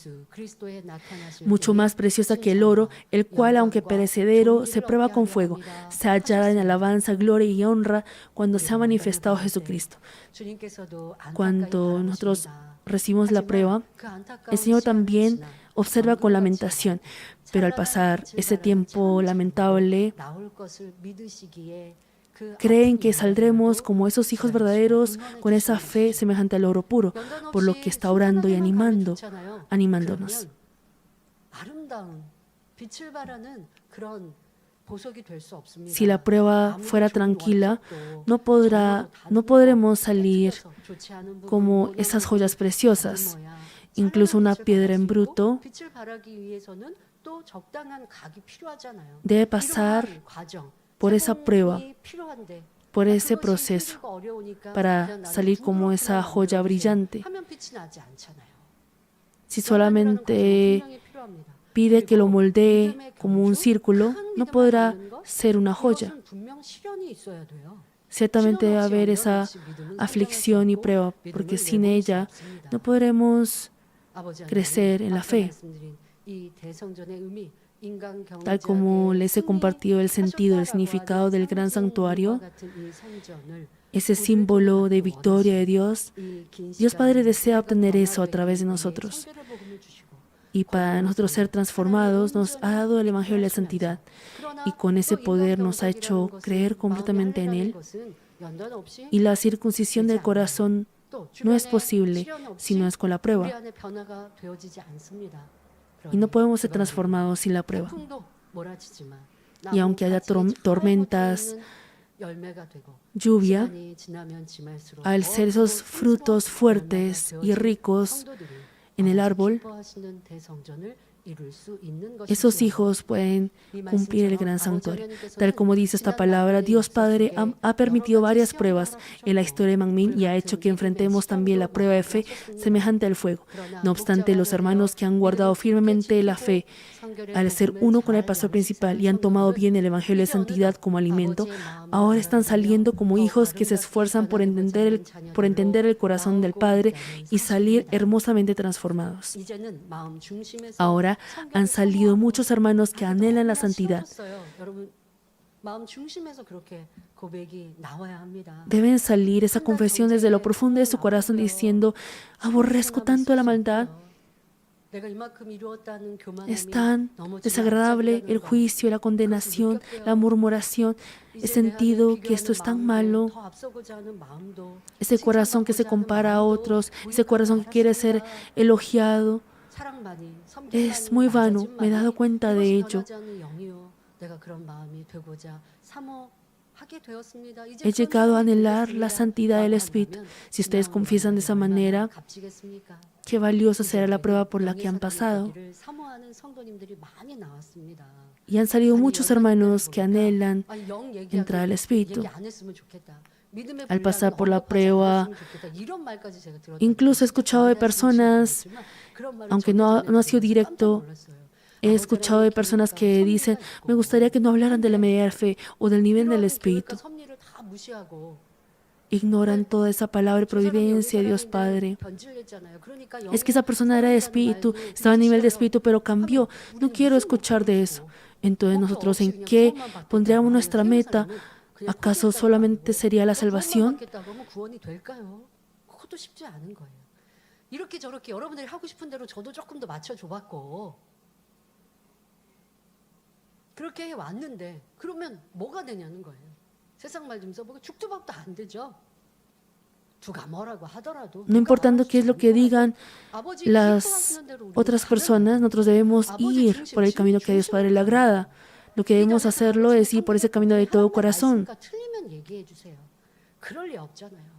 mucho más preciosa que el oro, el cual, aunque perecedero, se prueba con fuego, se hallará en alabanza, gloria y honra cuando se ha manifestado Jesucristo. Cuando nosotros recibimos la prueba, el Señor también observa con lamentación, pero al pasar ese tiempo lamentable, creen que saldremos como esos hijos verdaderos con esa fe semejante al oro puro, por lo que está orando y animándonos. Si la prueba fuera tranquila, no podremos salir como esas joyas preciosas. Incluso una piedra en bruto debe pasar por esa prueba, por ese proceso, para salir como esa joya brillante. Si solamente pide que lo moldee como un círculo, no podrá ser una joya. Ciertamente debe haber esa aflicción y prueba, porque sin ella no podremos crecer en la fe. Tal como les he compartido el sentido, el significado del gran santuario, ese símbolo de victoria de Dios, Dios Padre desea obtener eso a través de nosotros. Y para nosotros ser transformados, nos ha dado el Evangelio de la Santidad. Y con ese poder nos ha hecho creer completamente en Él. Y la circuncisión del corazón no es posible si no es con la prueba. Y no podemos ser transformados sin la prueba. Y aunque haya tormentas, lluvia, al ser esos frutos fuertes y ricos en el árbol, esos hijos pueden cumplir el gran santuario. Tal como dice esta palabra, Dios Padre ha permitido varias pruebas en la historia de Manmin y ha hecho que enfrentemos también la prueba de fe semejante al fuego. No obstante, los hermanos que han guardado firmemente la fe al ser uno con el pastor principal y han tomado bien el Evangelio de Santidad como alimento, ahora están saliendo como hijos que se esfuerzan por entender el corazón del Padre y salir hermosamente transformados. Ahora han salido muchos hermanos que anhelan la santidad. Deben salir esa confesión desde lo profundo de su corazón diciendo: aborrezco tanto la maldad. Es tan desagradable el juicio, la condenación, la murmuración. He sentido que esto es tan malo. Ese corazón que se compara a otros, ese corazón que quiere ser elogiado, es muy vano. Me he dado cuenta de ello. He llegado a anhelar la santidad del Espíritu. Si ustedes confiesan de esa manera, qué valiosa será la prueba por la que han pasado. Y han salido muchos hermanos que anhelan entrar al Espíritu. Al pasar por la prueba, incluso he escuchado de personas, aunque no ha sido directo, he escuchado de personas que dicen: me gustaría que no hablaran de la medida de fe o del nivel del Espíritu. Ignoran toda esa palabra de providencia de Dios Padre. Es que esa persona era de Espíritu, estaba a nivel de Espíritu, pero cambió. No quiero escuchar de eso. Entonces, nosotros, ¿en qué pondríamos nuestra meta? ¿Acaso solamente sería la salvación? 그렇게 해왔는데 그러면 뭐가 되냐는 거예요. 세상 말 좀 써보고 죽도 밥도 안 되죠. 누가 뭐라고 하더라도. No importando qué es lo que digan las otras personas, nosotros debemos ir por el camino que a Dios Padre le agrada. Lo que debemos hacerlo es ir por ese camino de todo corazón. 틀리면 얘기해 주세요. 그럴 리 없잖아요.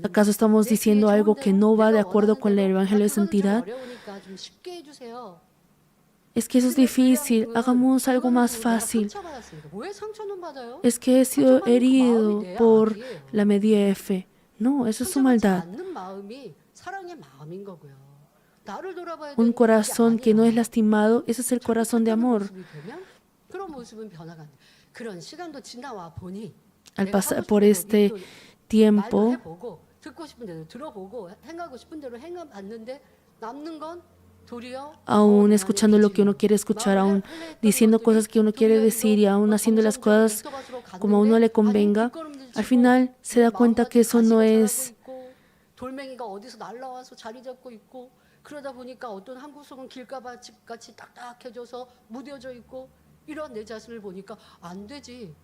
¿Acaso estamos diciendo algo que no va de acuerdo con el Evangelio de Santidad? Es que eso es difícil, hagamos algo más fácil. Es que he sido herido por la medida de fe. No, eso es su maldad. Un corazón que no es lastimado, ese es el corazón de amor. Al pasar por este tiempo, aún escuchando lo que uno quiere escuchar, aún diciendo cosas que uno quiere decir y aún haciendo las cosas como a uno le convenga, al final se da cuenta que eso no es 그러다 보니까 어떤 한 구석은 길가밭 같이 딱딱해져서 무뎌져 있고 이런 내 자신을 보니까 안 되지.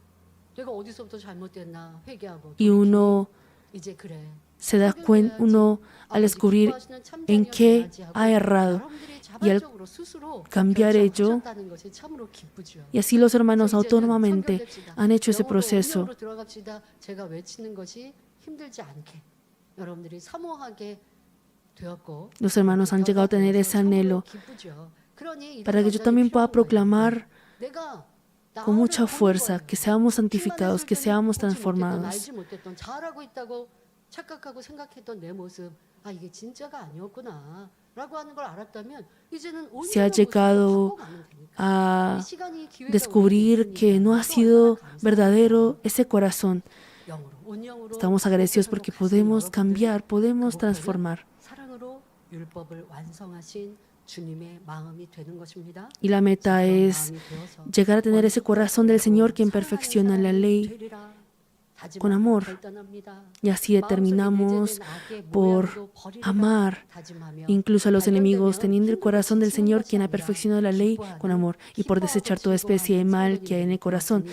내가 어디서부터 잘못됐나 회개하고 y uno 이제 그래. se da cuenta, uno al descubrir en qué ha errado y al cambiar ello, y así los hermanos autónomamente han hecho ese proceso. Los hermanos han llegado a tener ese anhelo para que yo también pueda proclamar con mucha fuerza que seamos santificados, que seamos transformados. Se ha llegado a descubrir que no ha sido verdadero ese corazón. Estamos agradecidos porque podemos cambiar, podemos transformar. Y la meta es llegar a tener ese corazón del Señor quien perfecciona la ley con amor. Y así determinamos por amar incluso a los enemigos, teniendo el corazón del Señor quien ha perfeccionado la ley con amor, y por desechar toda especie de mal que hay en el corazón.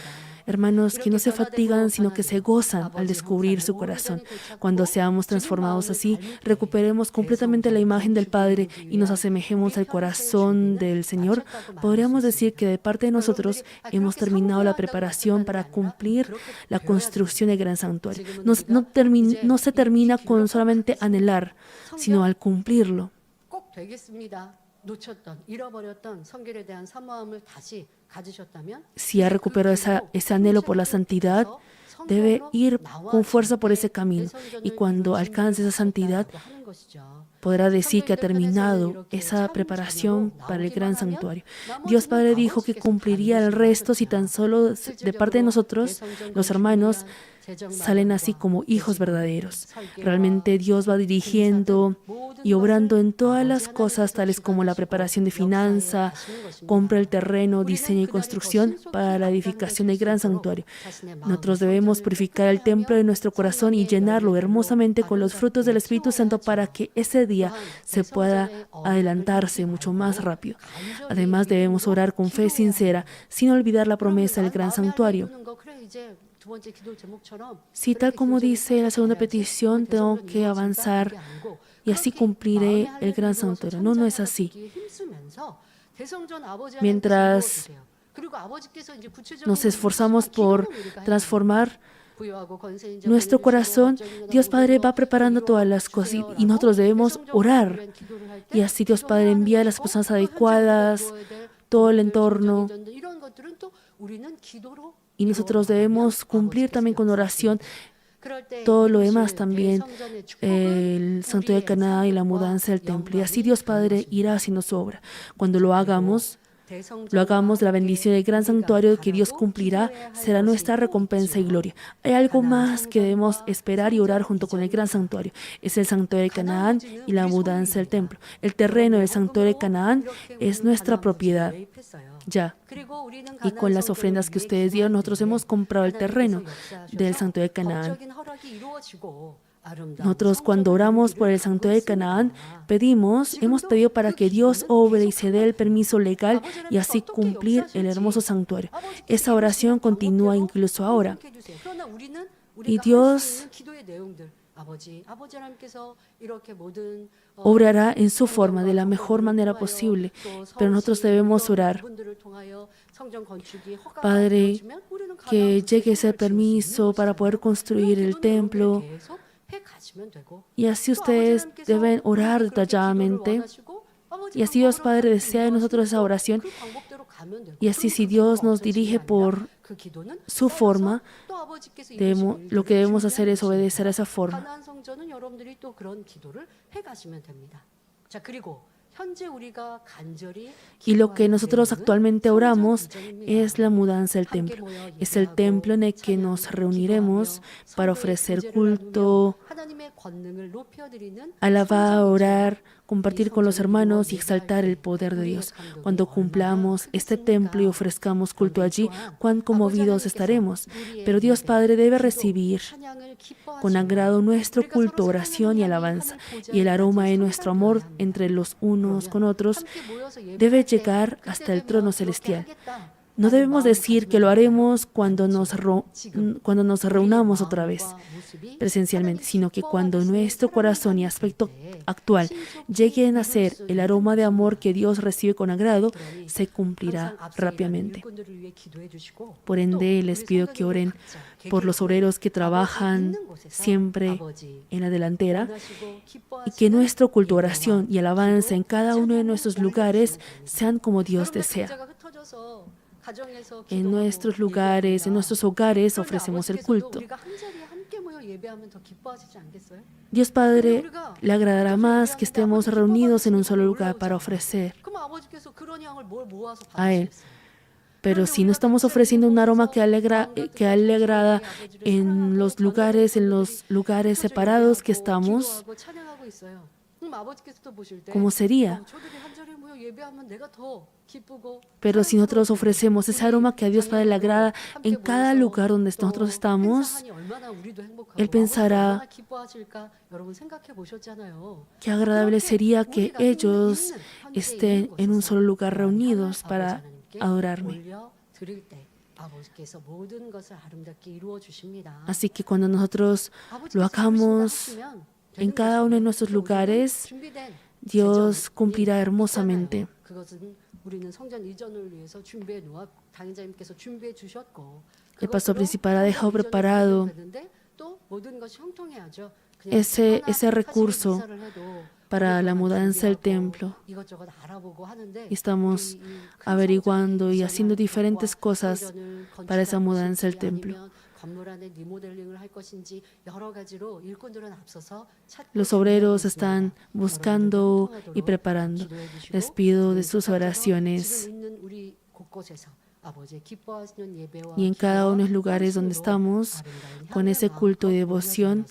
Hermanos que no se fatigan, sino que se gozan al descubrir su corazón. Cuando seamos transformados así, recuperemos completamente la imagen del Padre y nos asemejemos al corazón del Señor, podríamos decir que de parte de nosotros hemos terminado la preparación para cumplir la construcción del gran santuario. No se termina con solamente anhelar, sino al cumplirlo. 꼭 되겠습니다. 놓쳤던, 잃어버렸던 성결에 대한 사모함을 다시 가지셨다면 Si ha recuperado ese anhelo por la santidad, debe ir con fuerza por ese camino. Y cuando alcance esa santidad, podrá decir que ha terminado esa preparación para el gran santuario. Dios Padre dijo que cumpliría el resto si tan solo de parte de nosotros, los hermanos, salen así como hijos verdaderos. Realmente Dios va dirigiendo y obrando en todas las cosas, tales como la preparación de finanza, compra el terreno, diseño y construcción para la edificación del gran santuario. Nosotros debemos purificar el templo de nuestro corazón y llenarlo hermosamente con los frutos del Espíritu Santo para que ese día se pueda adelantarse mucho más rápido. Además, debemos orar con fe sincera, sin olvidar la promesa del gran santuario. Si tal como dice la segunda petición, tengo que avanzar y así cumpliré el gran santuario. No, no es así. Mientras nos esforzamos por transformar nuestro corazón, Dios Padre va preparando todas las cosas y nosotros debemos orar. Y así Dios Padre envía las personas adecuadas, todo el entorno. Y nosotros debemos cumplir también con oración todo lo demás también, el santuario de Canaán y la mudanza del templo. Y así Dios Padre irá haciendo su obra. Cuando lo hagamos, la bendición del gran santuario que Dios cumplirá será nuestra recompensa y gloria. Hay algo más que debemos esperar y orar junto con el gran santuario. Es el santuario de Canaán y la mudanza del templo. El terreno del santuario de Canaán es nuestra propiedad. Ya. Y con las ofrendas que ustedes dieron, nosotros hemos comprado el terreno del santuario de Canaán. Nosotros cuando oramos por el santuario de Canaán, hemos pedido para que Dios obre y se dé el permiso legal y así cumplir el hermoso santuario. Esa oración continúa incluso ahora. Y Dios obrará en su forma de la mejor manera posible, pero nosotros debemos orar. Padre, que llegue ese permiso para poder construir el templo. Y así ustedes deben orar detalladamente. Y así Dios Padre desea de nosotros esa oración. Y así si Dios nos dirige por su forma, lo que debemos hacer es obedecer a esa forma. Y lo que nosotros actualmente oramos es la mudanza del templo. Es el templo en el que nos reuniremos para ofrecer culto, alabar, orar, compartir con los hermanos y exaltar el poder de Dios. Cuando cumplamos este templo y ofrezcamos culto allí, cuán conmovidos estaremos. Pero Dios Padre debe recibir con agrado nuestro culto, oración y alabanza. Y el aroma de nuestro amor entre los unos con otros debe llegar hasta el trono celestial. No debemos decir que lo haremos cuando nos reunamos otra vez presencialmente, sino que cuando nuestro corazón y aspecto actual lleguen a ser el aroma de amor que Dios recibe con agrado, se cumplirá rápidamente. Por ende, les pido que oren por los obreros que trabajan siempre en la delantera y que nuestro culto, oración y alabanza en cada uno de nuestros lugares sean como Dios desea. En nuestros lugares, en nuestros hogares ofrecemos el culto. Dios Padre le agradará más que estemos reunidos en un solo lugar para ofrecer a Él. Pero si no estamos ofreciendo un aroma que a Él le agrada en los lugares separados que estamos, ¿cómo sería? Pero si nosotros ofrecemos ese aroma que a Dios Padre le agrada en cada lugar donde nosotros estamos, Él pensará qué agradable sería que ellos estén en un solo lugar reunidos para adorarme. 아버지께서 모든 것을 아름답게 이루어 주십니다. Así que cuando nosotros lo hagamos en cada uno de nuestros lugares, Dios cumplirá hermosamente. 그것은 우리는 성전 이전을 위해서 준비해 놓아 당회장님께서 준비해 주셨고 El pastor principal ha dejado preparado 또 모든 것이 형통해야죠. ese recurso para la mudanza del templo. 이것저것 알아보고 하는데 Y estamos averiguando y haciendo diferentes cosas para esa mudanza del templo. 건물 안에 리모델링을 할 것인지 여러 가지로 일꾼들은 앞서서 Los obreros están buscando y preparando. Les pido de sus oraciones. Y en cada uno de los lugares donde estamos, con ese culto y devoción,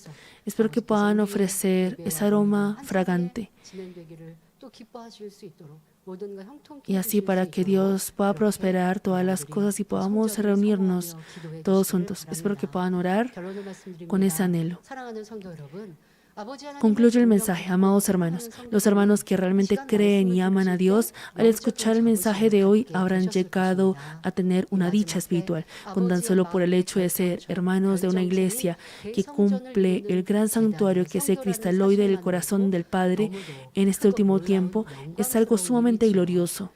espero que puedan ofrecer ese aroma fragante. Y así para que Dios pueda prosperar todas las cosas y podamos reunirnos todos juntos. Espero que puedan orar con ese anhelo. Concluye el mensaje, amados hermanos. Los hermanos que realmente creen y aman a Dios, al escuchar el mensaje de hoy, habrán llegado a tener una dicha espiritual, con tan solo por el hecho de ser hermanos de una iglesia que cumple el gran santuario que se cristaloide del corazón del Padre en este último tiempo. Es algo sumamente glorioso.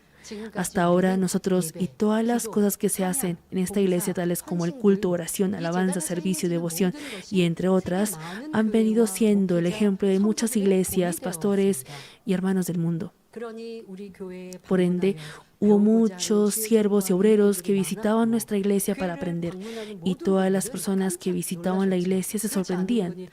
Hasta ahora nosotros y todas las cosas que se hacen en esta iglesia, tales como el culto, oración, alabanza, servicio, devoción y entre otras, han venido siendo el ejemplo de muchas iglesias, pastores y hermanos del mundo. Por ende, hubo muchos siervos y obreros que visitaban nuestra iglesia para aprender, y todas las personas que visitaban la iglesia se sorprendían.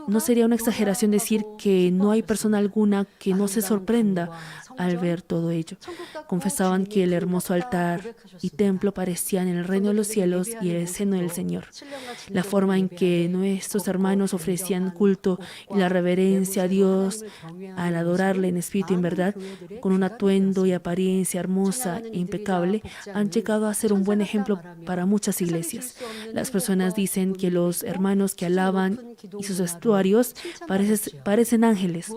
No sería una exageración decir que no hay persona alguna que no se sorprenda al ver todo ello. Confesaban que el hermoso altar y templo parecían el reino de los cielos y el seno del Señor. La forma en que nuestros hermanos ofrecían culto y la reverencia a Dios al adorarle en espíritu y en verdad, con un atuendo y apariencia hermosa e impecable, han llegado a ser un buen ejemplo para muchas iglesias. Las personas dicen que los hermanos que alaban y sus vestuarios parecen ángeles,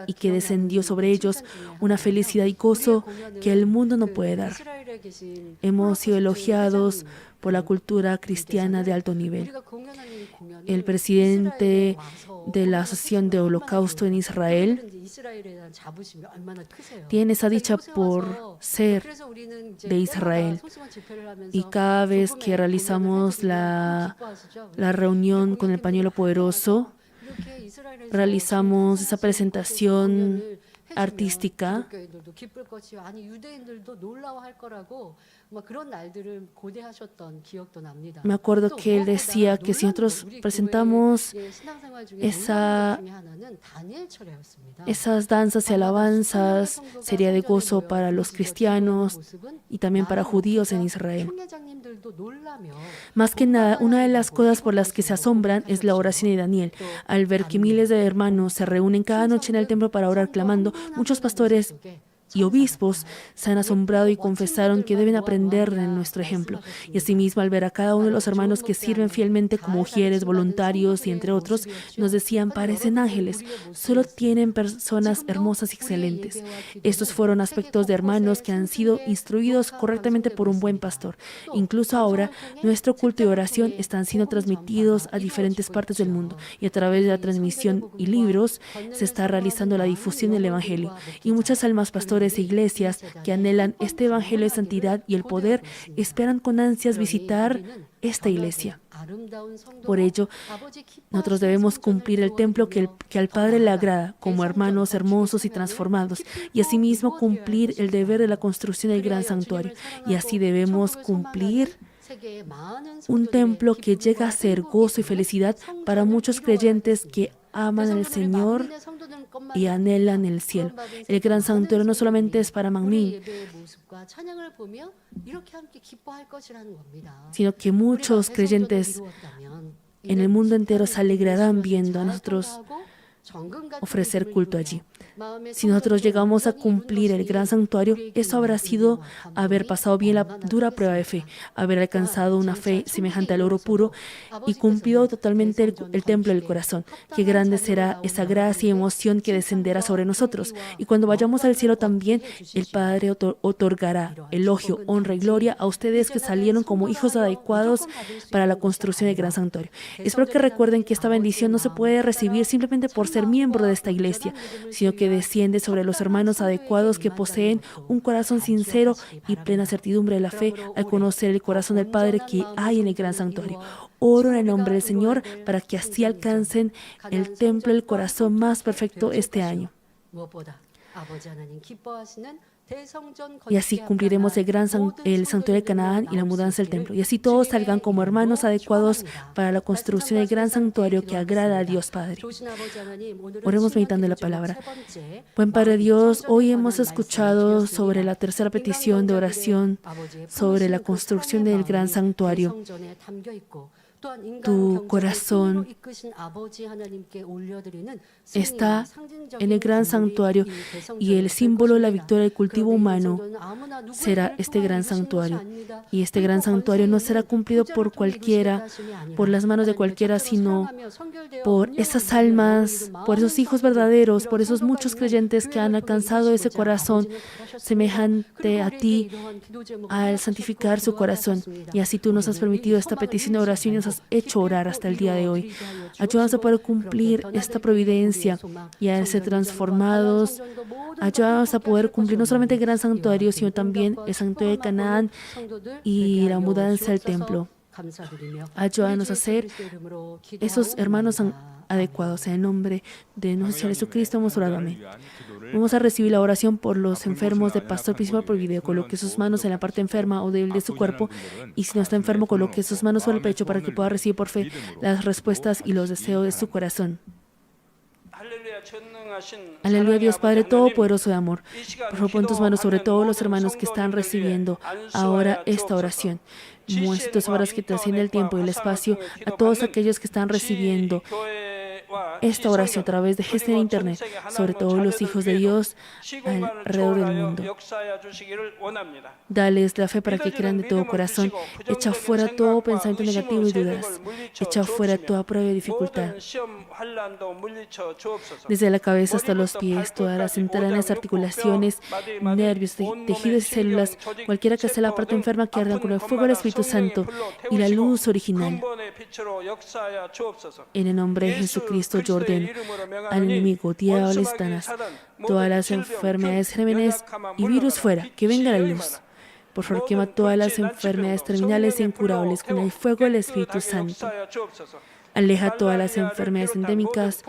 y que descendió sobre ellos una felicidad y gozo que el mundo no puede dar. Hemos sido elogiados por la cultura cristiana de alto nivel. El presidente de la Asociación de Holocausto en Israel tiene esa dicha por ser de Israel. Y cada vez que realizamos la reunión con el pañuelo poderoso, realizamos esa presentación artística. Me acuerdo que él decía que si nosotros presentamos esas danzas y alabanzas, sería de gozo para los cristianos y también para judíos en Israel. Más que nada, una de las cosas por las que se asombran es la oración de Daniel. Al ver que miles de hermanos se reúnen cada noche en el templo para orar clamando, muchos pastores y obispos se han asombrado y confesaron que deben aprender de nuestro ejemplo. Y asimismo, al ver a cada uno de los hermanos que sirven fielmente como ujieres, voluntarios y entre otros, nos decían, parecen ángeles, solo tienen personas hermosas y excelentes. Estos fueron aspectos de hermanos que han sido instruidos correctamente por un buen pastor. Incluso ahora, nuestro culto y oración están siendo transmitidos a diferentes partes del mundo, y a través de la transmisión y libros se está realizando la difusión del Evangelio. Y muchas almas pastores e iglesias que anhelan este evangelio de santidad y el poder esperan con ansias visitar esta iglesia. Por ello, nosotros debemos cumplir el templo que al Padre le agrada, como hermanos hermosos y transformados, y asimismo cumplir el deber de la construcción del gran santuario. Y así debemos cumplir un templo que llega a ser gozo y felicidad para muchos creyentes que aman al Señor y anhelan el cielo. El gran santuario no solamente es para Manmin, sino que muchos creyentes en el mundo entero se alegrarán viendo a nosotros ofrecer culto allí. Si nosotros llegamos a cumplir el gran santuario, eso habrá sido haber pasado bien la dura prueba de fe, haber alcanzado una fe semejante al oro puro y cumplido totalmente el templo del corazón. Qué grande será esa gracia y emoción que descenderá sobre nosotros. Y cuando vayamos al cielo también, el Padre otorgará elogio, honra y gloria a ustedes que salieron como hijos adecuados para la construcción del gran santuario. Espero que recuerden que esta bendición no se puede recibir simplemente por ser miembro de esta iglesia, sino que desciende sobre los hermanos adecuados que poseen un corazón sincero y plena certidumbre de la fe al conocer el corazón del Padre que hay en el gran santuario. Oro en el nombre del Señor para que así alcancen el templo del corazón más perfecto este año. Y así cumpliremos el santuario de Canaán y la mudanza del templo. Y así todos salgan como hermanos adecuados para la construcción del gran santuario que agrada a Dios Padre. Oremos meditando la palabra. Buen Padre Dios, hoy hemos escuchado sobre la tercera petición de oración sobre la construcción del gran santuario. Tu corazón está en el gran santuario y el símbolo de la victoria del cultivo humano será este gran santuario. Y este gran santuario no será cumplido por cualquiera, por las manos de cualquiera, sino por esas almas, por esos hijos verdaderos, por esos muchos creyentes que han alcanzado ese corazón semejante a ti al santificar su corazón. Y así tú nos has permitido esta petición de oración y nos has hecho orar hasta el día de hoy. Ayúdanos a poder cumplir esta providencia y a ser transformados. Ayúdanos a poder cumplir no solamente el gran santuario, sino también el santuario de Canaán y la mudanza del templo. Ayúdanos a ser esos hermanos adecuados. En el nombre de nuestro Señor Jesucristo hemos orado. Amén. Vamos a recibir la oración por los enfermos de Pastor Principal por video. Coloque sus manos en la parte enferma o débil de su cuerpo. Y si no está enfermo, coloque sus manos sobre el pecho para que pueda recibir por fe las respuestas y los deseos de su corazón. Aleluya, Dios Padre Todopoderoso de amor. Por favor, pon tus manos sobre todos los hermanos que están recibiendo ahora esta oración. Muestra tus obras que trasciende el tiempo y el espacio a todos aquellos que están recibiendo esta oración a través de Gesed en Internet, sobre todos los hijos de Dios alrededor del mundo. Dales la fe para que crean de todo corazón. Echa fuera todo pensamiento negativo y dudas. Echa fuera toda prueba y dificultad. Desde la cabeza hasta los pies, todas las entrañas, articulaciones, nervios, tejidos y células, cualquiera que sea la parte enferma, que ardan con el fuego del Espíritu Santo y la luz original. En el nombre de Jesucristo, yo ordeno al enemigo, diablo y Satanás, todas las enfermedades, gérmenes y virus fuera, que venga la luz. Por favor, quema todas las enfermedades terminales e incurables con el fuego del Espíritu Santo. Aleja todas las enfermedades endémicas,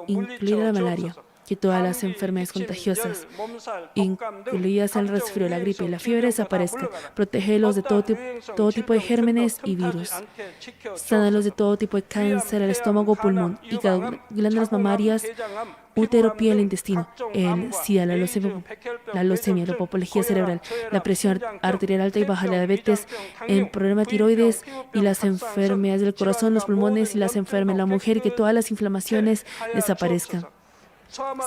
incluida la malaria, que todas las enfermedades contagiosas, incluidas el resfriado, la gripe y la fiebre, desaparezcan. Protégelos de todo tipo de gérmenes y virus. Sánalos de todo tipo de cáncer, el estómago, pulmón, hígado, glándulas mamarias, útero, piel, intestino, el SIDA, la leucemia, la apoplejía cerebral, la presión arterial alta y baja, la diabetes, el problema de tiroides y las enfermedades del corazón, los pulmones y las enfermedades de la mujer, que todas las inflamaciones desaparezcan.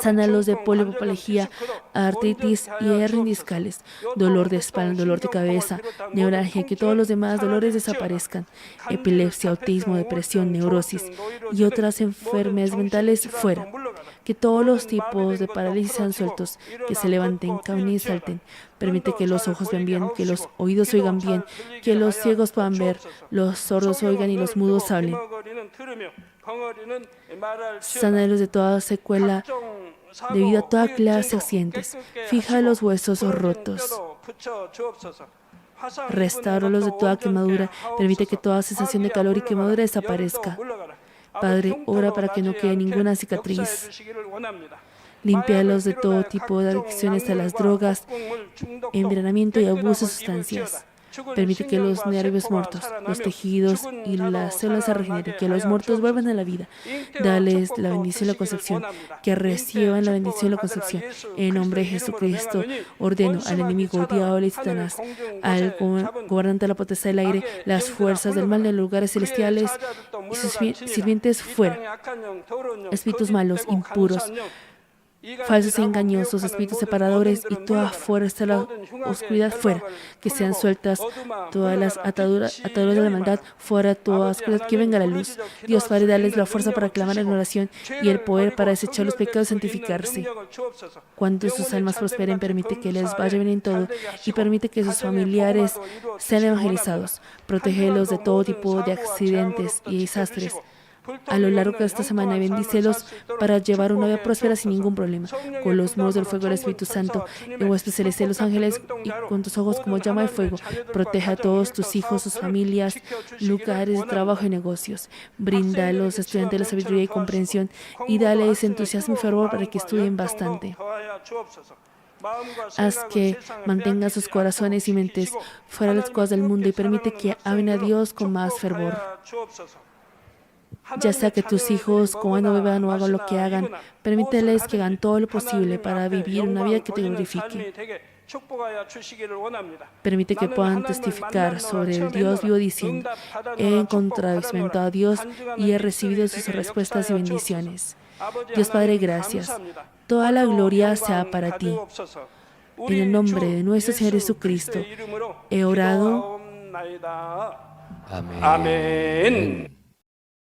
Sánalos de poliomielitis, artritis y hernias discales, dolor de espalda, dolor de cabeza, neuralgia, que todos los demás dolores desaparezcan, epilepsia, autismo, depresión, neurosis y otras enfermedades mentales fuera. Que todos los tipos de parálisis sean sueltos, que se levanten, caminen y salten. Permite que los ojos vean bien, que los oídos oigan bien, que los ciegos puedan ver, los sordos oigan y los mudos hablen. Sánalos de toda secuela debido a toda clase de accidentes. Fija los huesos rotos. Restáuralos de toda quemadura. Permite que toda sensación de calor y quemadura desaparezca. Padre, ora para que no quede ninguna cicatriz. Límpialos de todo tipo de adicciones a las drogas, envenenamiento y abuso de sustancias. Permite que los nervios muertos, los tejidos y las células se regeneren, que los muertos vuelvan a la vida. Dales la bendición de la concepción, que reciban la bendición de la concepción. En nombre de Jesucristo, ordeno al enemigo, diablo y Satanás, al gobernante de la potestad del aire, las fuerzas del mal de los lugares celestiales y sus sirvientes fuera. Espíritus malos, impuros, falsos y engañosos, espíritus separadores y toda fuerza de la oscuridad fuera, que sean sueltas todas las ataduras de la maldad, fuera toda oscuridad, que venga la luz. Dios Padre, dales la fuerza para clamar en oración y el poder para desechar los pecados y santificarse. Cuando sus almas prosperen, permite que les vaya bien en todo y permite que sus familiares sean evangelizados. Protégelos de todo tipo de accidentes y desastres. A lo largo de esta semana, bendícelos para llevar una vida próspera sin ningún problema. Con los muros del fuego del Espíritu Santo, en huésped celeste de los ángeles y con tus ojos como llama de fuego, protege a todos tus hijos, sus familias, lugares de trabajo y negocios. Brinda a los estudiantes la sabiduría y comprensión y dales entusiasmo y fervor para que estudien bastante. Haz que mantengan sus corazones y mentes fuera de las cosas del mundo y permite que amen a Dios con más fervor. Ya sea que tus hijos coman o beban o hagan lo que hagan, permíteles que hagan todo lo posible para vivir una vida que te glorifique. Permite que puedan testificar sobre el Dios vivo diciendo: he encontrado y experimentado a Dios y he recibido sus respuestas y bendiciones. Dios Padre, gracias. Toda la gloria sea para ti. En el nombre de nuestro Señor Jesucristo he orado. 아멘.